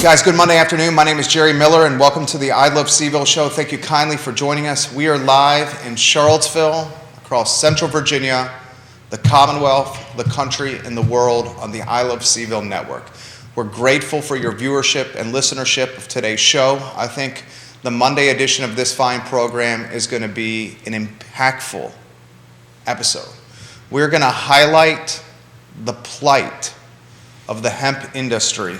Guys, good Monday afternoon. My name is Jerry Miller, and welcome to the I Love CVille Show. Thank you kindly for joining us. We are live in Charlottesville, across Central Virginia, the Commonwealth, the country, and the world on the I Love CVille Network. We're grateful for your viewership and listenership of today's show. I think the Monday edition of this fine program is going to be an impactful episode. We're going to highlight the plight of the hemp industry,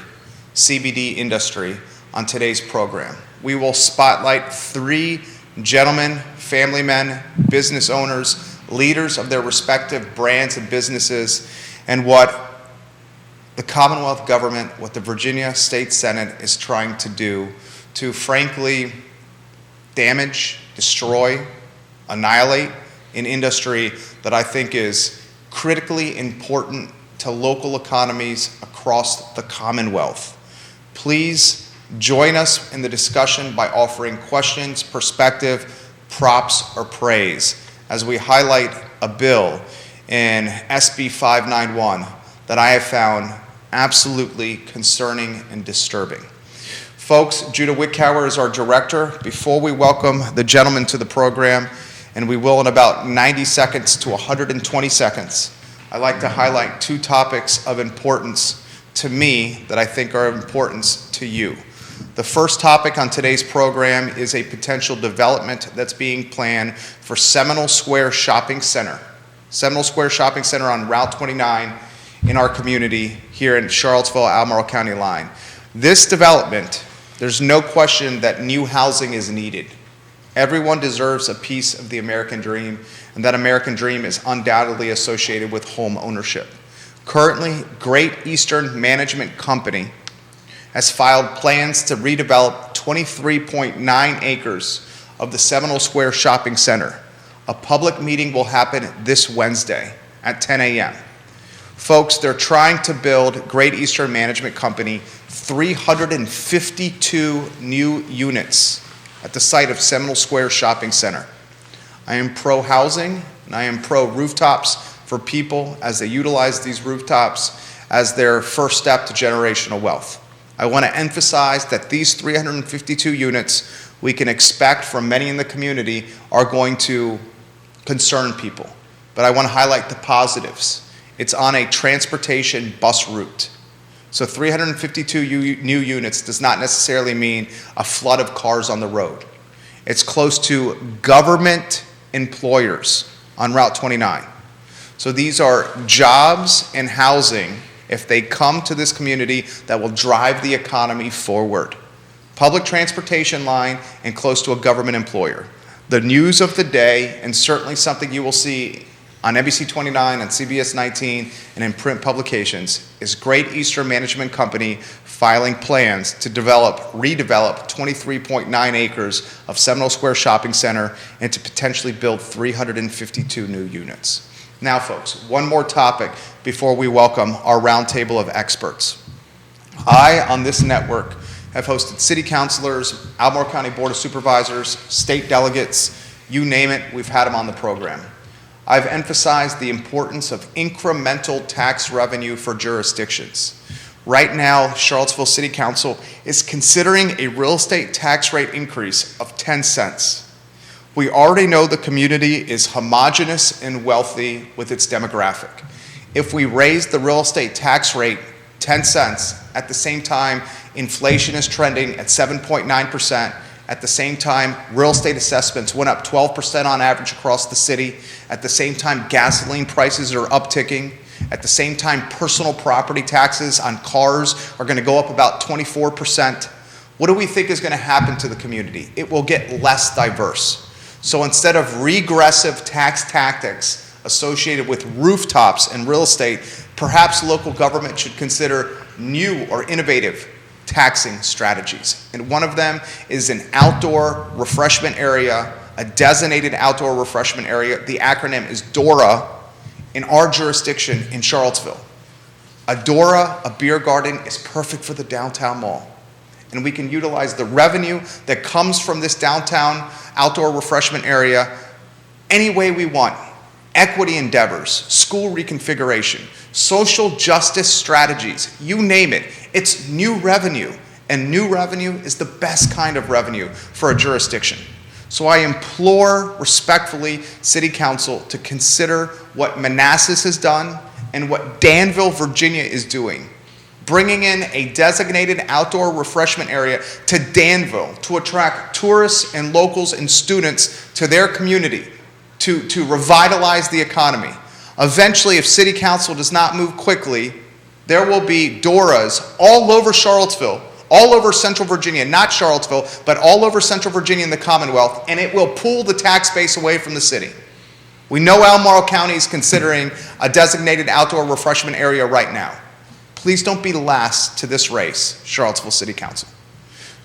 CBD industry, on today's program. We will spotlight three gentlemen, family men, business owners, leaders of their respective brands and businesses, and what the Commonwealth government, what the Virginia State Senate is trying to do to frankly damage, destroy, annihilate an industry that I think is critically important to local economies across the Commonwealth. Please join us in the discussion by offering questions, perspective, props, or praise as we highlight a bill in SB 591 that I have found absolutely concerning and disturbing. Folks, Judah Wickower is our director. Before we welcome the gentleman to the program, and we will in about 90 seconds to 120 seconds, I'd like to highlight two topics of importance to me that I think are of importance to you. The first topic on today's program is a potential development that's being planned for Seminole Square Shopping Center. Seminole Square Shopping Center on Route 29 in our community here in Charlottesville, Albemarle County line. This development, there's no question that new housing is needed. Everyone deserves a piece of the American dream, and that American dream is undoubtedly associated with home ownership. Currently, Great Eastern Management Company has filed plans to redevelop 23.9 acres of the Seminole Square Shopping Center. A public meeting will happen this Wednesday at 10 a.m. Folks, they're trying to build, Great Eastern Management Company, 352 new units at the site of Seminole Square Shopping Center. I am pro-housing, and I am pro-rooftops for people as they utilize these rooftops as their first step to generational wealth. I want to emphasize that these 352 units we can expect from many in the community are going to concern people. But I want to highlight the positives. It's on a transportation bus route. So 352 new units does not necessarily mean a flood of cars on the road. It's close to government employers on Route 29. So these are jobs and housing, if they come to this community, that will drive the economy forward. Public transportation line and close to a government employer. The news of the day, and certainly something you will see on NBC 29, on CBS 19, and in print publications, is Great Eastern Management Company filing plans to redevelop 23.9 acres of Seminole Square Shopping Center and to potentially build 352 new units. Now, folks, one more topic before we welcome our roundtable of experts. I, on this network, have hosted city councilors, Albemarle County Board of Supervisors, state delegates, you name it, we've had them on the program. I've emphasized the importance of incremental tax revenue for jurisdictions. Right now, Charlottesville City Council is considering a real estate tax rate increase of 10 cents. We already know the community is homogeneous and wealthy with its demographic. If we raise the real estate tax rate 10 cents, at the same time inflation is trending at 7.9%, at the same time real estate assessments went up 12% on average across the city, at the same time gasoline prices are upticking, at the same time personal property taxes on cars are going to go up about 24%. What do we think is going to happen to the community? It will get less diverse. So instead of regressive tax tactics associated with rooftops and real estate, perhaps local government should consider new or innovative taxing strategies. And one of them is an outdoor refreshment area, a designated outdoor refreshment area. The acronym is DORA in our jurisdiction in Charlottesville. A DORA, a Biergarten, is perfect for the downtown mall. And we can utilize the revenue that comes from this downtown outdoor refreshment area any way we want. Equity endeavors, school reconfiguration, social justice strategies, you name it. It's new revenue. And new revenue is the best kind of revenue for a jurisdiction. So I implore respectfully City Council to consider what Manassas has done and what Danville, Virginia is doing. Bringing in a designated outdoor refreshment area to Danville to attract tourists and locals and students to their community to revitalize the economy. Eventually, if City Council does not move quickly, there will be Doras all over Charlottesville, all over Central Virginia, not Charlottesville, but all over Central Virginia and the Commonwealth, and it will pull the tax base away from the city. We know Albemarle County is considering a designated outdoor refreshment area right now. Please don't be last to this race, Charlottesville City Council.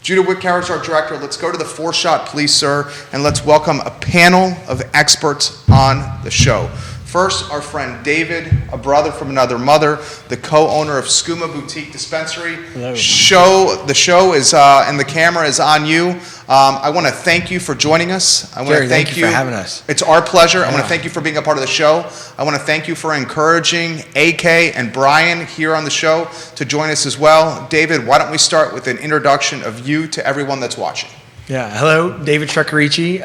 Judah Whitcower is our director. Let's go to the four-shot, please, sir, and let's welcome a panel of experts on the show. First, our friend David, a brother from another mother, the co-owner of Skooma Boutique Dispensary. Hello. The show is, and the camera is on you. I want to thank you for joining us. I want to thank you for having us. It's our pleasure. Yeah. I want to thank you for being a part of the show. I want to thank you for encouraging AK and Brian here on the show to join us as well. David, why don't we start with an introduction of you to everyone that's watching? Yeah, hello, David Treccariche,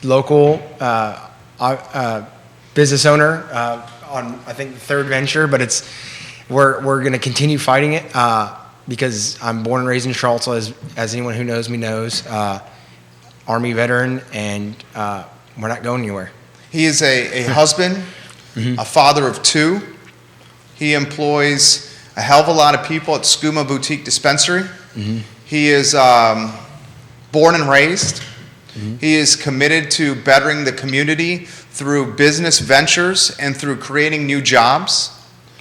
local business owner on, I think, the third venture, but we're going to continue fighting it because I'm born and raised in Charlottesville, as anyone who knows me knows, Army veteran, and we're not going anywhere. He is a husband, a father of two. He employs a hell of a lot of people at Skooma Boutique Dispensary. He is born and raised. He is committed to bettering the community through business ventures and through creating new jobs.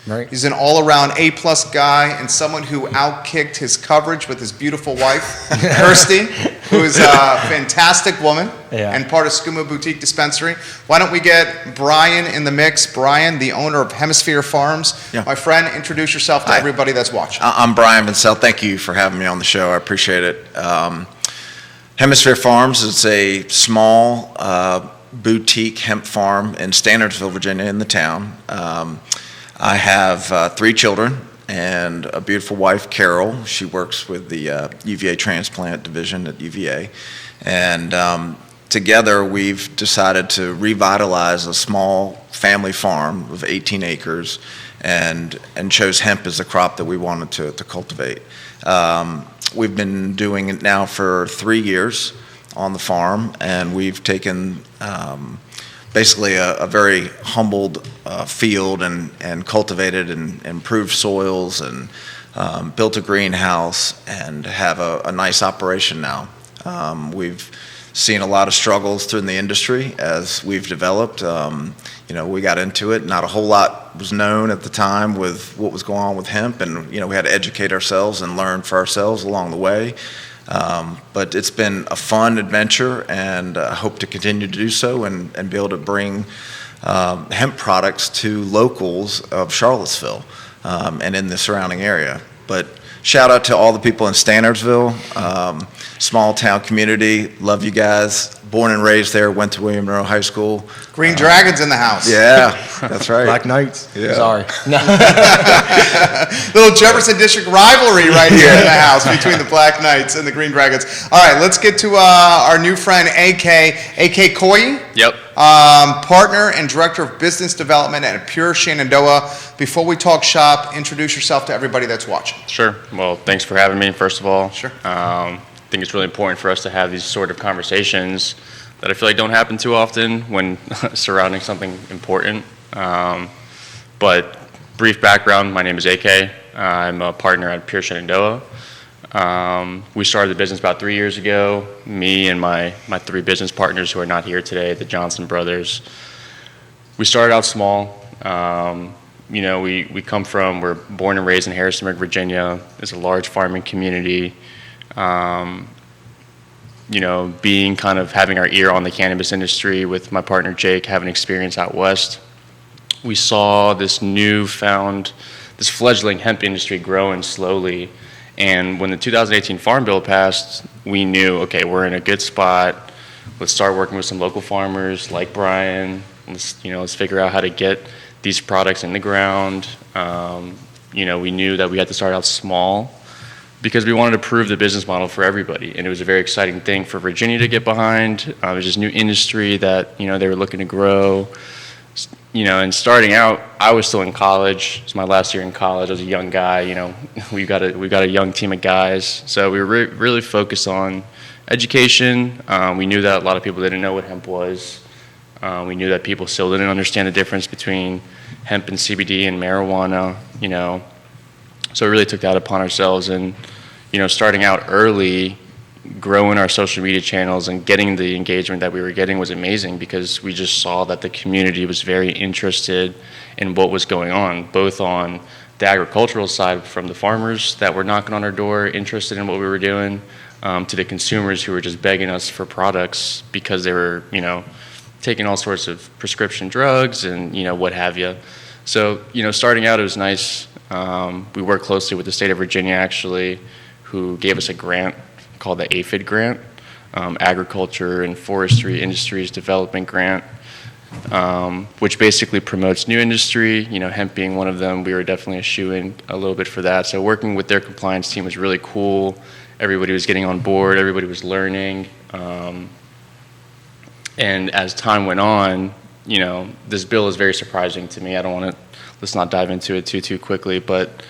Right. He's an all-around A-plus guy and someone who outkicked his coverage with his beautiful wife, Kirsty, who is a fantastic woman and part of Skooma Boutique Dispensary. Why don't we get Brian in the mix? Brian, the owner of Hemisphere Farms. Yeah. My friend, introduce yourself to everybody that's watching. I'm Brian Vincel. Thank you for having me on the show. I appreciate it. Hemisphere Farms is a small boutique hemp farm in Standardsville, Virginia, in the town. I have 3 children and a beautiful wife, Carol. She works with the UVA transplant division at UVA. And together we've decided to revitalize a small family farm of 18 acres and chose hemp as the crop that we wanted to cultivate. We've been doing it now for 3 years on the farm, and we've taken basically a very humbled field and cultivated and improved soils and built a greenhouse and have a nice operation now. We've seen a lot of struggles through the industry as we've developed. We got into it. Not a whole lot was known at the time with what was going on with hemp, and we had to educate ourselves and learn for ourselves along the way. But it's been a fun adventure, and I hope to continue to do so and be able to bring hemp products to locals of Charlottesville and in the surrounding area. But shout out to all the people in Standardsville, small town community. Love you guys. Born and raised there, went to William Monroe High School. Green Dragons in the house. Yeah, that's right. Black Knights. Yeah. Sorry. Little Jefferson District rivalry right here in the house between the Black Knights and the Green Dragons. All right, let's get to our new friend, AK Koyee. Yep. Partner and Director of Business Development at Pure Shenandoah. Before we talk shop, introduce yourself to everybody that's watching. Sure. Well, thanks for having me, first of all. Sure. I think it's really important for us to have these sort of conversations that I feel like don't happen too often when surrounding something important. But brief background, my name is AK. I'm a partner at Pure Shenandoah. We started the business about 3 years ago. Me and my 3 business partners who are not here today, the Johnson brothers. We started out small. We're born and raised in Harrisonburg, Virginia. It's a large farming community. Having our ear on the cannabis industry with my partner Jake, having experience out west, we saw this fledgling hemp industry growing slowly. And when the 2018 Farm Bill passed, we knew, okay, we're in a good spot. Let's start working with some local farmers like Brian. Let's figure out how to get these products in the ground. We knew that we had to start out small because we wanted to prove the business model for everybody, and it was a very exciting thing for Virginia to get behind. It was this new industry that they were looking to grow. And starting out, I was still in college. It was my last year in college. I was a young guy. We got a young team of guys, so we were really focused on education. We knew that a lot of people didn't know what hemp was. We knew that people still didn't understand the difference between hemp and CBD and marijuana. So we really took that upon ourselves, and starting out early, growing our social media channels and getting the engagement that we were getting was amazing, because we just saw that the community was very interested in what was going on, both on the agricultural side from the farmers that were knocking on our door, interested in what we were doing, to the consumers who were just begging us for products because they were, taking all sorts of prescription drugs and, what have you. So, starting out, it was nice. We worked closely with the state of Virginia, actually, who gave us a grant called the APHID grant, Agriculture and Forestry Industries Development Grant, which basically promotes new industry, hemp being one of them. We were definitely a shoe-in a little bit for that. So working with their compliance team was really cool. Everybody was getting on board, everybody was learning. And as time went on, this bill is very surprising to me. Let's not dive into it too quickly, but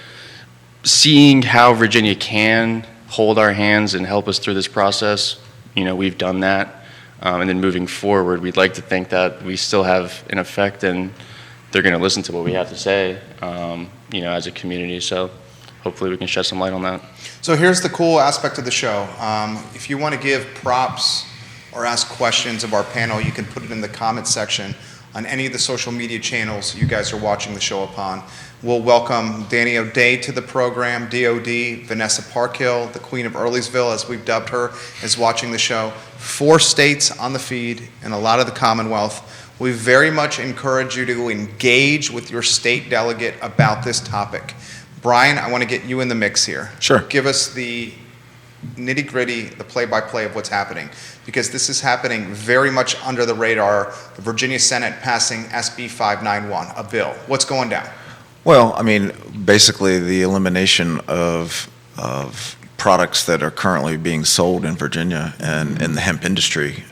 seeing how Virginia can hold our hands and help us through this process, we've done that. And then moving forward, we'd like to think that we still have an effect and they're going to listen to what we have to say, as a community. So hopefully we can shed some light on that. So here's the cool aspect of the show. If you want to give props or ask questions of our panel, you can put it in the comments section on any of the social media channels you guys are watching the show upon. We'll welcome Danny O'Day to the program, DOD, Vanessa Parkhill, the Queen of Earlysville, as we've dubbed her, is watching the show. 4 states on the feed and a lot of the Commonwealth. We very much encourage you to engage with your state delegate about this topic. Brian, I want to get you in the mix here. Sure. Give us the nitty-gritty, the play-by-play of what's happening, because this is happening very much under the radar. The Virginia Senate passing SB 591, a bill. What's going down? Well, basically the elimination of products that are currently being sold in Virginia and in the hemp industry.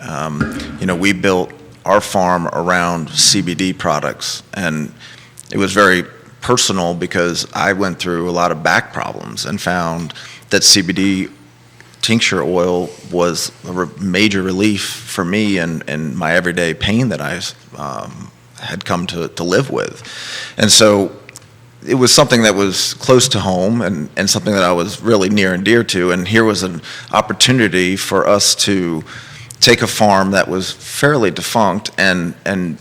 We built our farm around CBD products, and it was very personal because I went through a lot of back problems and found that CBD tincture oil was a major relief for me and my everyday pain that I had come to live with. And so it was something that was close to home and something that I was really near and dear to. And here was an opportunity for us to take a farm that was fairly defunct and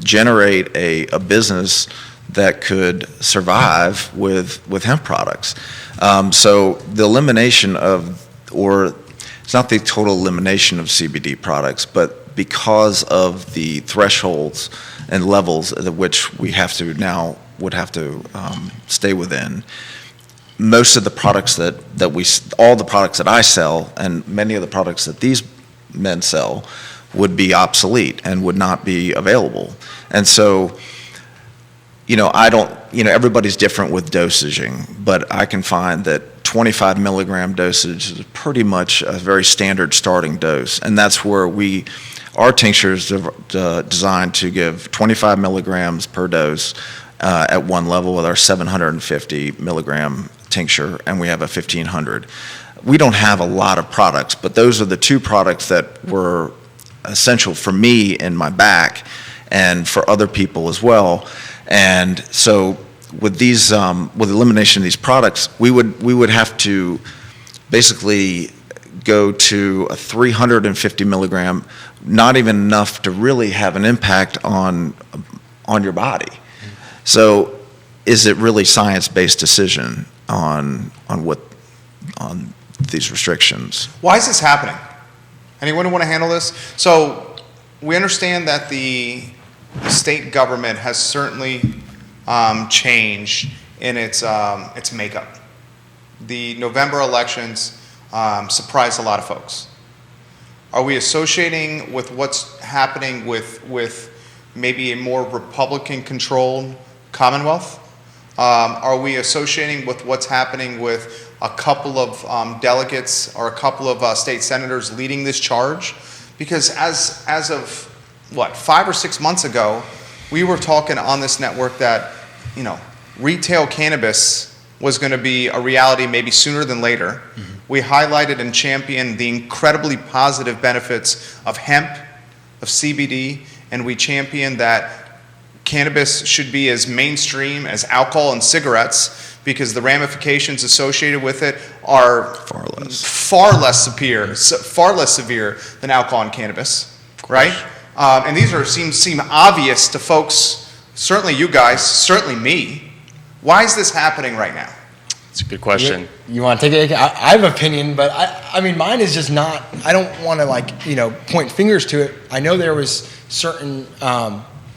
generate a business that could survive with hemp products. So the elimination it's not the total elimination of CBD products, but because of the thresholds and levels at which we would have to stay within, most of the products all the products that I sell and many of the products that these men sell would be obsolete and would not be available. And so, everybody's different with dosaging, but I can find that 25 milligram dosage is pretty much a very standard starting dose, and that's where our tincture is designed to give 25 milligrams per dose at one level with our 750 milligram tincture, and we have a 1500. We don't have a lot of products, but those are the 2 products that were essential for me in my back and for other people as well. And so with these, with the elimination of these products, we would have to basically go to a 350 milligram, not even enough to really have an impact on your body. So is it really science-based decision on these restrictions? Why is this happening? Anyone want to handle this? So we understand that the state government has certainly changed in its makeup. The November elections surprised a lot of folks. Are we associating with what's happening with maybe a more Republican-controlled Commonwealth? Are we associating with what's happening with a couple of delegates or a couple of state senators leading this charge, because as of 5 or 6 months ago, we were talking on this network that, retail cannabis was going to be a reality maybe sooner than later. We highlighted and championed the incredibly positive benefits of hemp, of CBD, and we championed that cannabis should be as mainstream as alcohol and cigarettes, because the ramifications associated with it are far less severe than alcohol and cannabis, right? And these seem obvious to folks, certainly you guys, certainly me. Why is this happening right now? It's a good question. You want to take it? I have an opinion, but I mean, mine is just not, I don't want to point fingers to it. I know there was certain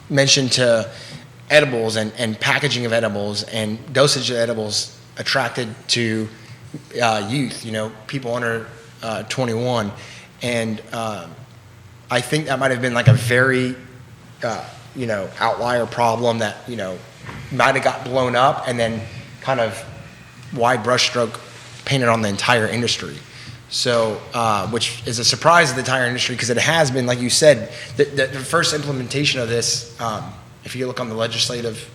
mention to edibles and packaging of edibles and dosage of edibles attracted to youth, people under 21. And I think that might have been like a very, outlier problem that, might have got blown up and then kind of wide brushstroke painted on the entire industry. So, which is a surprise to the entire industry, because it has been, like you said, the first implementation of this, if you look on the legislative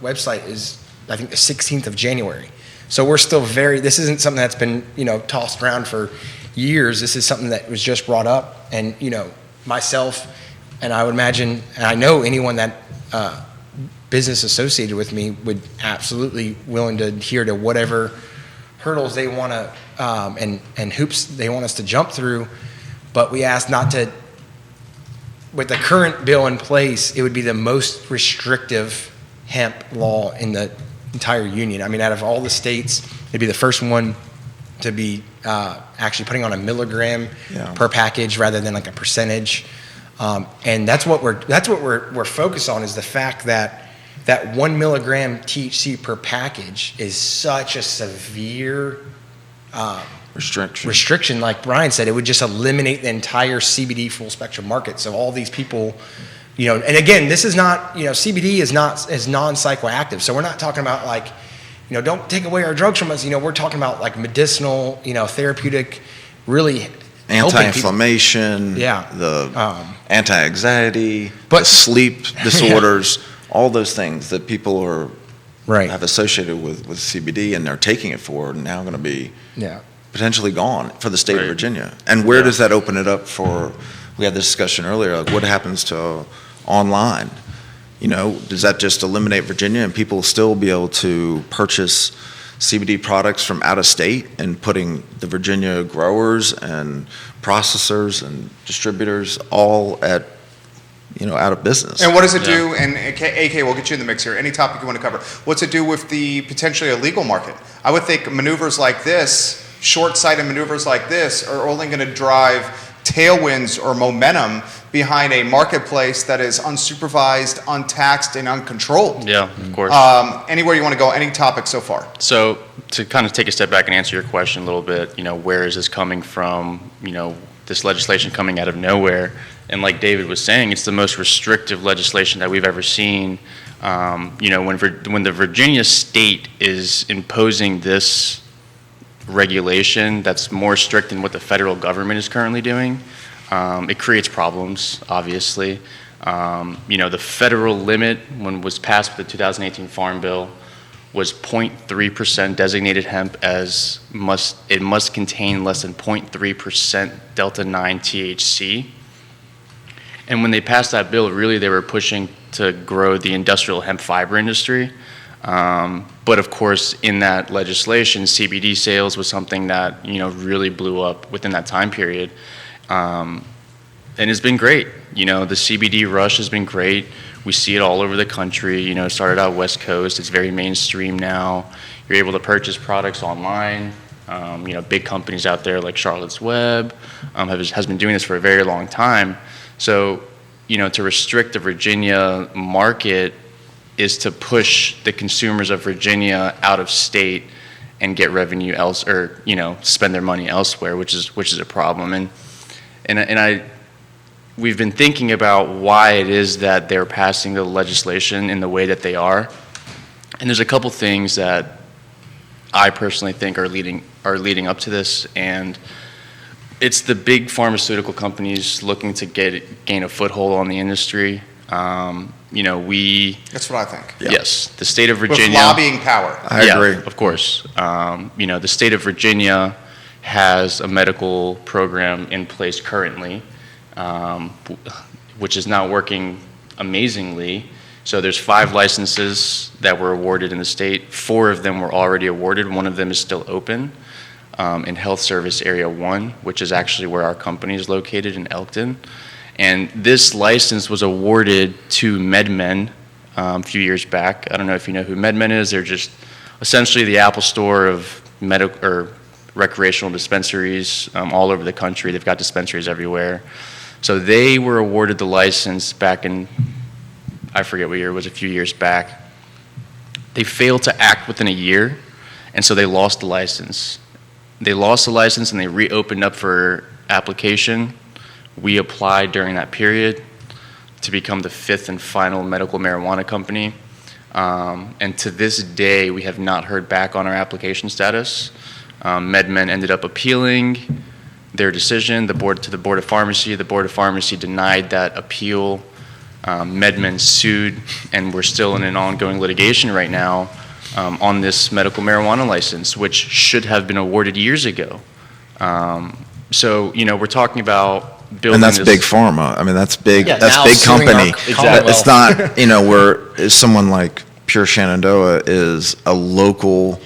website, is I think the 16th of January. So we're still this isn't something that's been, tossed around for years. This is something that was just brought up, and, myself, and I would imagine, and I know anyone that business associated with me would absolutely willing to adhere to whatever hurdles they want to and hoops they want us to jump through. But we ask not to. With the current bill in place, it would be the most restrictive hemp law in the entire union. I mean, out of all the states, it'd be the first one to be actually putting on a milligram per package rather than like a percentage. And that's what we're focused on, is the fact that 1 milligram THC per package is such a severe restriction. Like Brian said, it would just eliminate the entire CBD full spectrum market. So all these people, and again, this is not, CBD is non-psychoactive. So we're not talking about like, don't take away our drugs from us. We're talking about like medicinal, therapeutic, really anti-inflammation, the anti-anxiety, the sleep disorders, all those things that people have associated with CBD and they're taking it for, and now going to be potentially gone for the state of Virginia. And where does that open it up for? We had this discussion earlier, like what happens to online? Does that just eliminate Virginia and people will still be able to purchase CBD products from out of state, and putting the Virginia growers and processors and distributors all at, out of business? And what does it do? And AK, we'll get you in the mix here. Any topic you want to cover. What's it do with the potentially illegal market? I would think maneuvers like this, short-sighted maneuvers like this, are only going to drive tailwinds or momentum behind a marketplace that is unsupervised, untaxed, and uncontrolled. Yeah, of course. Anywhere you want to go, any topic so far? So to kind of take a step back and answer your question a little bit, where is this coming from? This legislation coming out of nowhere. And like David was saying, it's the most restrictive legislation that we've ever seen. When the Virginia state is imposing this regulation that's more strict than what the federal government is currently doing, it creates problems, obviously. The federal limit, when it was passed with the 2018 Farm Bill, was 0.3% designated hemp it must contain less than 0.3% Delta-9 THC. And when they passed that bill, really they were pushing to grow the industrial hemp fiber industry. But of course, in that legislation, CBD sales was something that, really blew up within that time period. And it's been great. The CBD rush has been great. We see it all over the country. It started out West Coast. It's very mainstream now. You're able to purchase products online. Big companies out there like Charlotte's Web has been doing this for a very long time. So, to restrict the Virginia market is to push the consumers of Virginia out of state and get revenue spend their money elsewhere, which is a problem. We've been thinking about why it is that they're passing the legislation in the way that they are. And there's a couple things that I personally think are leading up to this, and it's the big pharmaceutical companies looking to gain a foothold on the industry. That's what I think. Yes, the state of Virginia. With lobbying power. I agree. Of course. The state of Virginia has a medical program in place currently, which is not working amazingly. So there's 5 licenses that were awarded in the state. 4 of them were already awarded. One of them is still open in Health Service Area 1, which is actually where our company is located in Elkton. And this license was awarded to MedMen a few years back. I don't know if you know who MedMen is. They're just essentially the Apple Store of medical or recreational dispensaries all over the country. They've got dispensaries everywhere. So they were awarded the license back in, I forget what year it was, a few years back. They failed to act within a year, and so they lost the license. They lost the license and they reopened up for application. We applied during that period to become the 5th and final medical marijuana company. And to this day, we have not heard back on our application status. MedMen ended up appealing their decision to the Board of Pharmacy. The Board of Pharmacy denied that appeal. MedMen sued, and we're still in an ongoing litigation right now on this medical marijuana license, which should have been awarded years ago. So, we're talking about building And that's this. big pharma. I mean, that's big. Yeah, That's now big suing company. our Exactly. It's not, where someone like Pure Shenandoah is a local,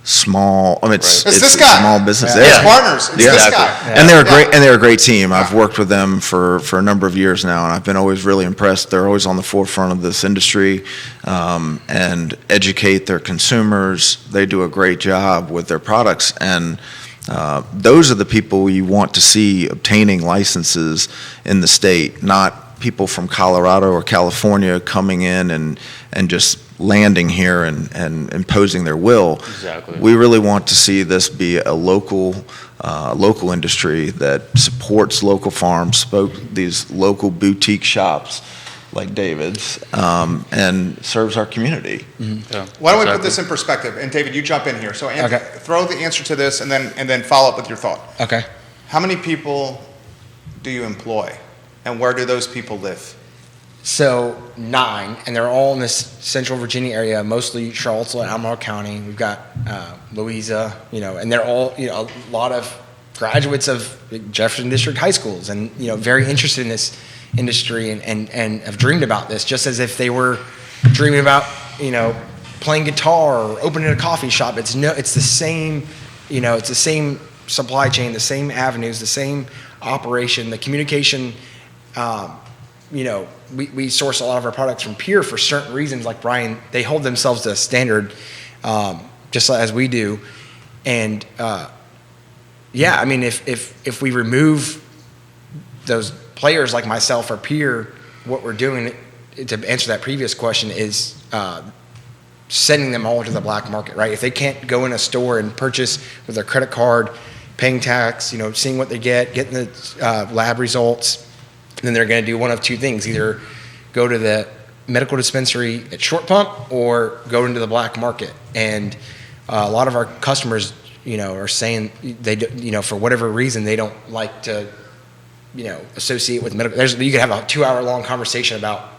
small. I mean, it's It's this a guy. small business. It's Yeah. partners. It's Yeah. this Exactly. guy. And they're Yeah. great. And they're a great team. I've worked with them for a number of years now, and I've been always really impressed. They're always on the forefront of this industry, and educate their consumers. They do a great job with their products, and those are the people you want to see obtaining licenses in the state, not people from Colorado or California coming in and just landing here and imposing their will. Exactly. We really want to see this be a local industry that supports local farms, these local boutique shops like David's, and serves our community. Yeah, Why don't we put exactly. this in perspective? And David, you jump in here. So Okay. throw the answer to this and then follow up with your thought. Okay. How many people do you employ? And where do those people live? So 9, and they're all in this central Virginia area, mostly Charlottesville and Albemarle County. We've got Louisa, and they're all, a lot of graduates of Jefferson District high schools, and very interested in this industry and have dreamed about this, just as if they were dreaming about playing guitar or opening a coffee shop. It's the same, it's the same supply chain, the same avenues, the same operation, the communication. We source a lot of our products from Pure for certain reasons. Like Brian, they hold themselves to a standard, just as we do. And if we remove those players like myself or Pure, what we're doing to answer that previous question is sending them all to the black market, right? If they can't go in a store and purchase with their credit card, paying tax, seeing what they getting the lab results, then they're going to do one of 2 things: either go to the medical dispensary at Short Pump or go into the black market. And a lot of our customers, are saying they, for whatever reason, they don't like to, associate with medical. You could have a 2-hour-long conversation about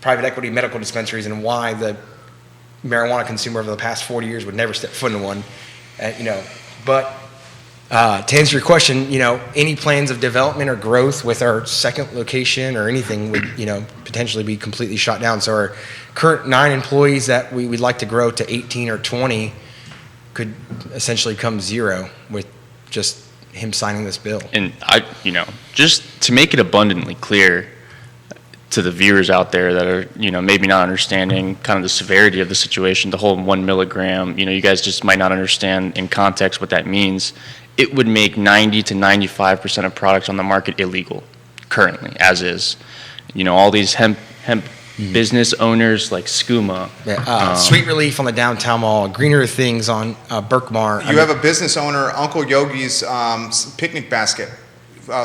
private equity medical dispensaries and why the marijuana consumer over the past 40 years would never step foot in one. But to answer your question, any plans of development or growth with our second location or anything would, potentially be completely shot down. So our current 9 employees that we'd like to grow to 18 or 20 could essentially come 0 with just him signing this bill. And just to make it abundantly clear to the viewers out there that are, maybe not understanding kind of the severity of the situation, the whole 1 milligram, you guys just might not understand in context what that means. It would make 90 to 95% of products on the market illegal currently, as is. All these hemp business owners like Skooma. Sweet Relief on the downtown mall, Greener Things on Berkmar. You have a business owner, Uncle Yogi's picnic basket,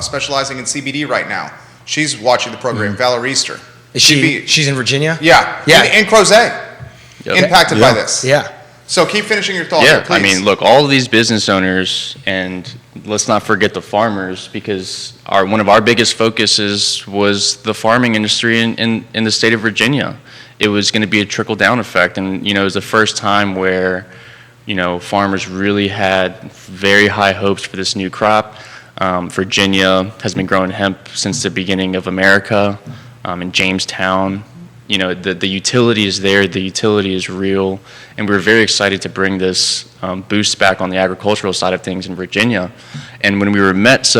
specializing in CBD right now. She's watching the program, Valerie Easter. Is she's in Virginia? Yeah. Yeah. And Crozet, Yep. impacted by this. Yeah. So keep finishing your thought. Yeah, please. I mean, look, all of these business owners, and let's not forget the farmers, because one of our biggest focuses was the farming industry in the state of Virginia. It was going to be a trickle-down effect, and, it was the first time where, farmers really had very high hopes for this new crop. Virginia has been growing hemp since the beginning of America. In Jamestown, the utility is there, the utility is real, and we were very excited to bring this boost back on the agricultural side of things in Virginia. And when we were met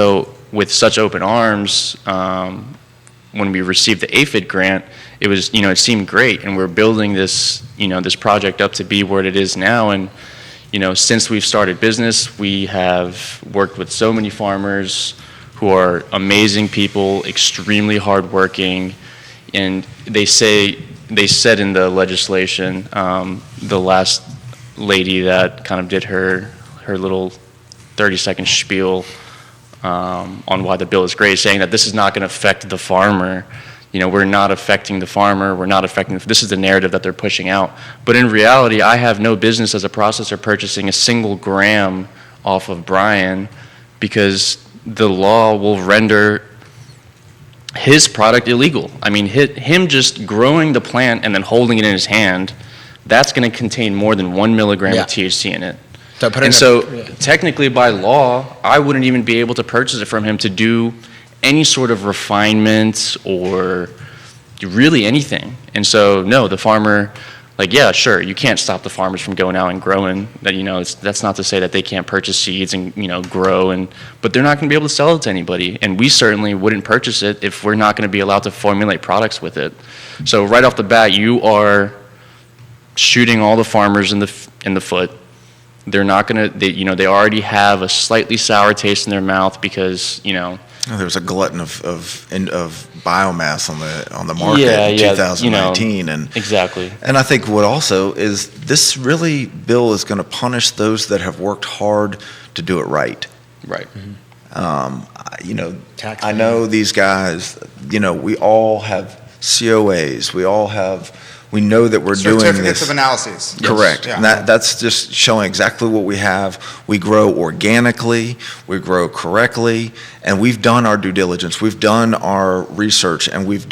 with such open arms, when we received the APHID grant, it was, it seemed great, and we're building this, this project up to be where it is now. And, since we've started business, we have worked with so many farmers who are amazing people, extremely hardworking. And they said in the legislation, the last lady that kind of did her little 30-second spiel on why the bill is great, saying that this is not going to affect the farmer. We're not affecting the farmer. We're not affecting. This is the narrative that they're pushing out. But in reality, I have no business as a processor purchasing a single gram off of Brian, because the law will render his product illegal. I mean, him just growing the plant and then holding it in his hand, that's going to contain more than 1 milligram of THC in it. Technically by law, I wouldn't even be able to purchase it from him to do any sort of refinement or really anything. And so, no, the farmer, yeah, sure, you can't stop the farmers from going out and growing. That, that's not to say that they can't purchase seeds and, grow, but they're not going to be able to sell it to anybody. And we certainly wouldn't purchase it if we're not going to be allowed to formulate products with it. So right off the bat, you are shooting all the farmers in the foot. They're not going to, they already have a slightly sour taste in their mouth because, There's a glutton of biomass on the market in 2019, and exactly. And I think what also is this bill is going to punish those that have worked hard to do it right. Right. Mm-hmm. I know these guys. We all have COAs. We know that we're doing this. Certificates of analyses. Correct. Yeah. And that's just showing exactly what we have. We grow organically, we grow correctly, and we've done our due diligence. We've done our research, and we've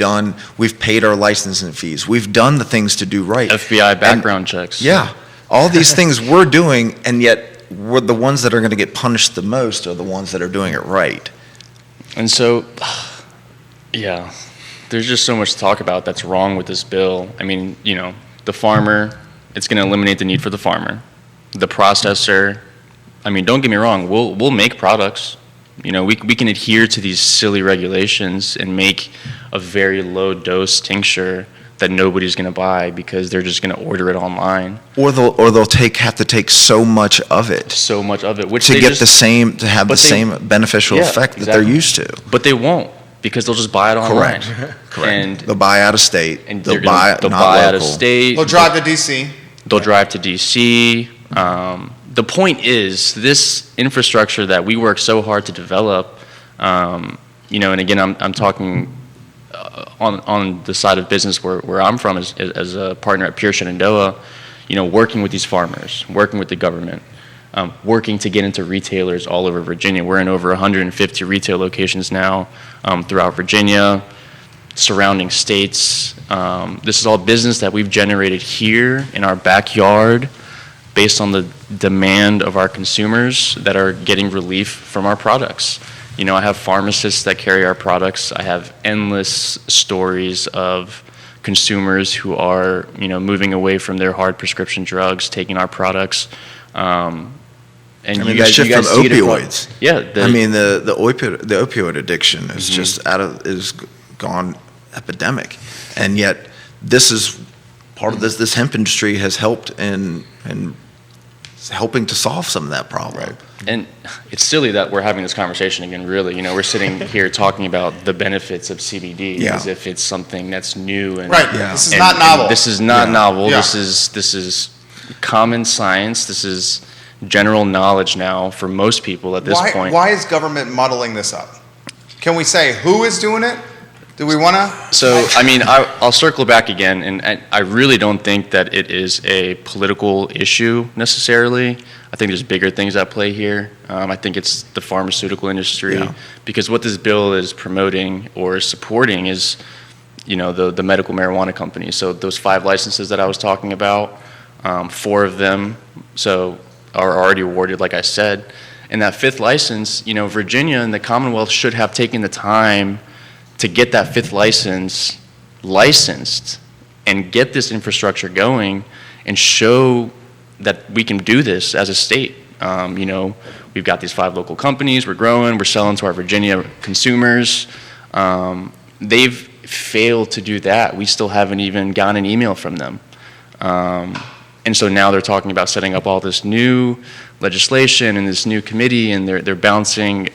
paid our licensing fees. We've done the things to do right. FBI background checks. Yeah. All these things we're doing, and yet we're the ones that are going to get punished the most are the ones that are doing it right. And so, yeah. There's just so much to talk about that's wrong with this bill. I mean, the farmer, it's going to eliminate the need for the farmer. The processor, I mean, don't get me wrong, we'll make products. We can adhere to these silly regulations and make a very low dose tincture that nobody's going to buy because they're just going to order it online. Or they'll have to take so much of it. Which to have the same beneficial effect that they're used to. But they won't. Because they'll just buy it online. Correct. And they'll buy out of state. And they'll buy out of state. They'll drive to DC. They'll drive to DC. The point is, this infrastructure that we work so hard to develop, and again, I'm talking on the side of business where I'm from as a partner at Pure Shenandoah, working with these farmers, working with the government. Working to get into retailers all over Virginia. We're in over 150 retail locations now throughout Virginia, surrounding states. This is all business that we've generated here in our backyard based on the demand of our consumers that are getting relief from our products. I have pharmacists that carry our products. I have endless stories of consumers who are, moving away from their hard prescription drugs, taking our products. And the shift from opioids. The opioid addiction is just is gone epidemic, and yet this is part of this hemp industry has helped in helping to solve some of that problem. Right. And it's silly that we're having this conversation again. Really, we're sitting here talking about the benefits of CBD as if it's something that's new and right. Yeah. This is not novel. This is not novel. Yeah. This is common science. This is general knowledge now for most people at this point. Why is government muddling this up? Can we say who is doing it? Do we want to? So, I mean, I'll circle back again, and I really don't think that it is a political issue necessarily. I think there's bigger things at play here. I think it's the pharmaceutical industry, because what this bill is promoting or supporting is, the medical marijuana companies. So those 5 licenses that I was talking about, 4 of them are already awarded, like I said. And that 5th license, Virginia and the Commonwealth should have taken the time to get that 5th license licensed and get this infrastructure going and show that we can do this as a state. We've got these 5 local companies, we're growing, we're selling to our Virginia consumers. They've failed to do that. We still haven't even gotten an email from them. And so now they're talking about setting up all this new legislation and this new committee, and they're bouncing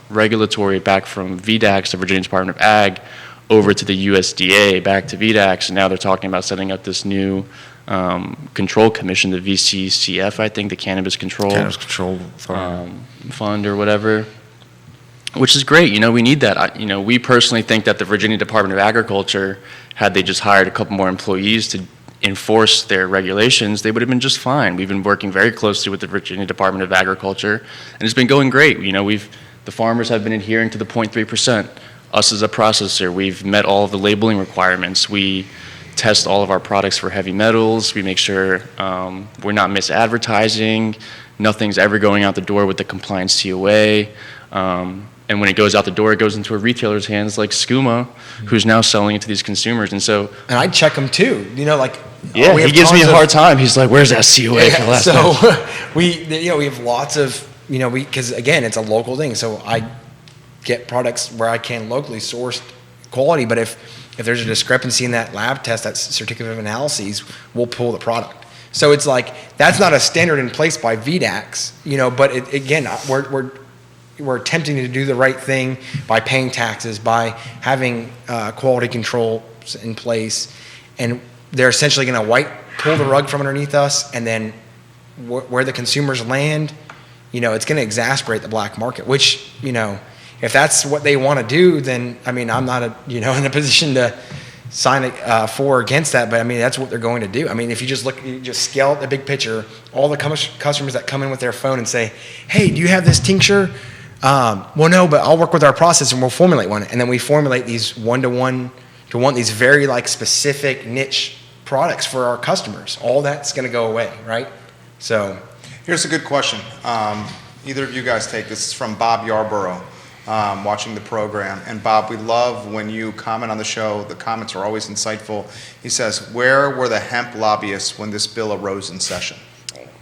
regulatory back from VDAX, the Virginia Department of Ag, over to the USDA, back to VDAX, and now they're talking about setting up this new control commission, the VCCF, I think, the Cannabis Control Fund or whatever, which is great. We need that. We personally think that the Virginia Department of Agriculture, had they just hired a couple more employees to enforce their regulations, they would have been just fine. We've been working very closely with the Virginia Department of Agriculture, and it's been going great. The farmers have been adhering to the 0.3%. Us as a processor, we've met all of the labeling requirements. We test all of our products for heavy metals. We make sure we're not misadvertising. Nothing's ever going out the door with the compliance TOA. And when it goes out the door, it goes into a retailer's hands like Skooma, who's now selling it to these consumers. And I check them too. Yeah, he gives me a hard time. He's like, "Where's that COA for the last time?" So we have lots of, because again, it's a local thing. So I get products where I can locally sourced quality, but if there's a discrepancy in that lab test, that certificate of analyses, we'll pull the product. So it's like, that's not a standard in place by VDAX, but again, we're attempting to do the right thing by paying taxes, by having quality controls in place, and they're essentially going to pull the rug from underneath us, and then where the consumers land, it's going to exasperate the black market, which, if that's what they want to do, then, I'm not in a position to sign for or against that, but that's what they're going to do. If you just scale out the big picture, all the customers that come in with their phone and say, "Hey, do you have this tincture?" Well, no, but I'll work with our process and we'll formulate one. And then we formulate these 1-to-1 to 1, these very specific niche products for our customers. All that's going to go away, right? So Here's a good question. Either of you guys take this. It's from Bob Yarborough, watching the program. And Bob, we love when you comment on the show. The comments are always insightful. He says, "Where were the hemp lobbyists when this bill arose in session?"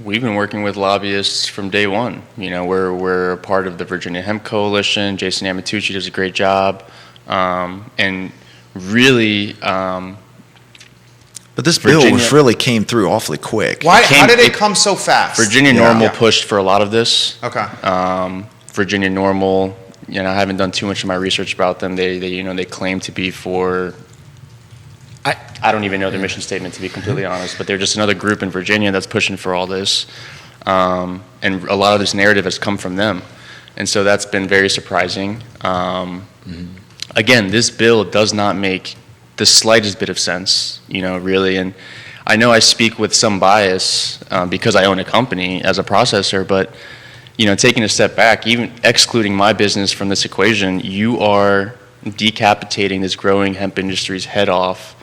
We've been working with lobbyists from day one. We're a part of the Virginia Hemp Coalition. Jason Amatucci does a great job. And really, but this bill really came through awfully quick. How did it come so fast? Virginia Normal pushed for a lot of this. Okay. Virginia Normal, I haven't done too much of my research about them. They claim to be for, I don't even know their mission statement, to be completely honest, but they're just another group in Virginia that's pushing for all this. And a lot of this narrative has come from them. And so that's been very surprising. Again, this bill does not make the slightest bit of sense, really. And I know I speak with some bias because I own a company as a processor, but, taking a step back, even excluding my business from this equation, you are decapitating this growing hemp industry's head off.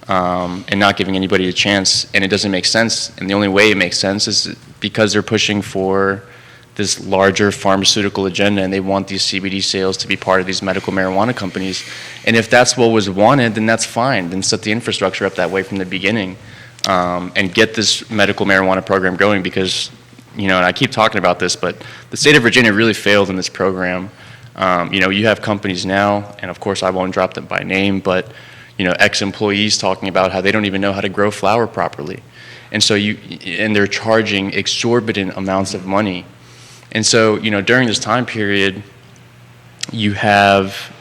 And not giving anybody a chance, and it doesn't make sense. And the only way it makes sense is because they're pushing for this larger pharmaceutical agenda, and they want these CBD sales to be part of these medical marijuana companies. And if that's what was wanted, then that's fine. Then set the infrastructure up that way from the beginning, and get this medical marijuana program going. Because, and I keep talking about this, but the state of Virginia really failed in this program. You have companies now, and of course I won't drop them by name, but ex-employees talking about how they don't even know how to grow flower properly. And so they're charging exorbitant amounts of money. And so, during this time period, you have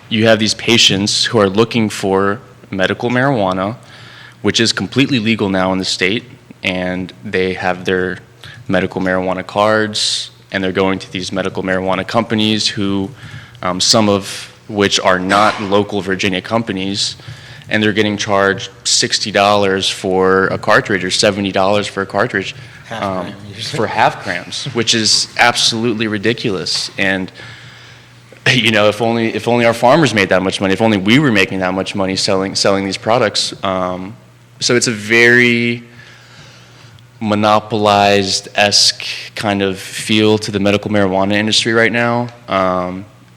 these patients who are looking for medical marijuana, which is completely legal now in the state, and they have their medical marijuana cards, and they're going to these medical marijuana companies who some of which are not local Virginia companies, and they're getting charged $60 for a cartridge or $70 for a cartridge for half grams, which is absolutely ridiculous. And you know, if only our farmers made that much money, if only we were making that much money selling these products. So it's a very monopolized-esque kind of feel to the medical marijuana industry right now.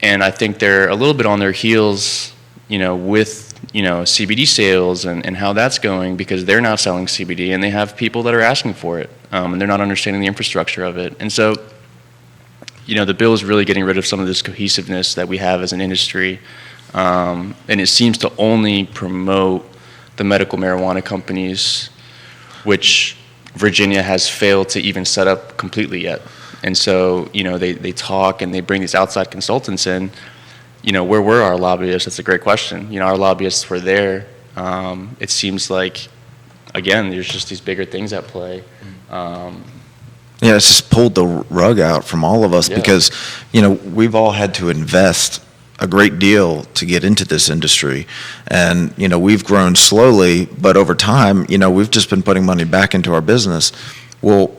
And I think they're a little bit on their heels, you know, with, you know, CBD sales and how that's going, because they're not selling CBD and they have people that are asking for it, and they're not understanding the infrastructure of it. And so, you know, the bill is really getting rid of some of this cohesiveness that we have as an industry, and it seems to only promote the medical marijuana companies, which Virginia has failed to even set up completely yet. And so, you know, they talk and they bring these outside consultants in. You know, where were our lobbyists? That's a great question. You know, our lobbyists were there. It seems like, again, there's just these bigger things at play. Yeah, it's just pulled the rug out from all of us Yeah. because, you know, we've all had to invest a great deal to get into this industry. And, you know, we've grown slowly, but over time, you know, we've just been putting money back into our business. Well,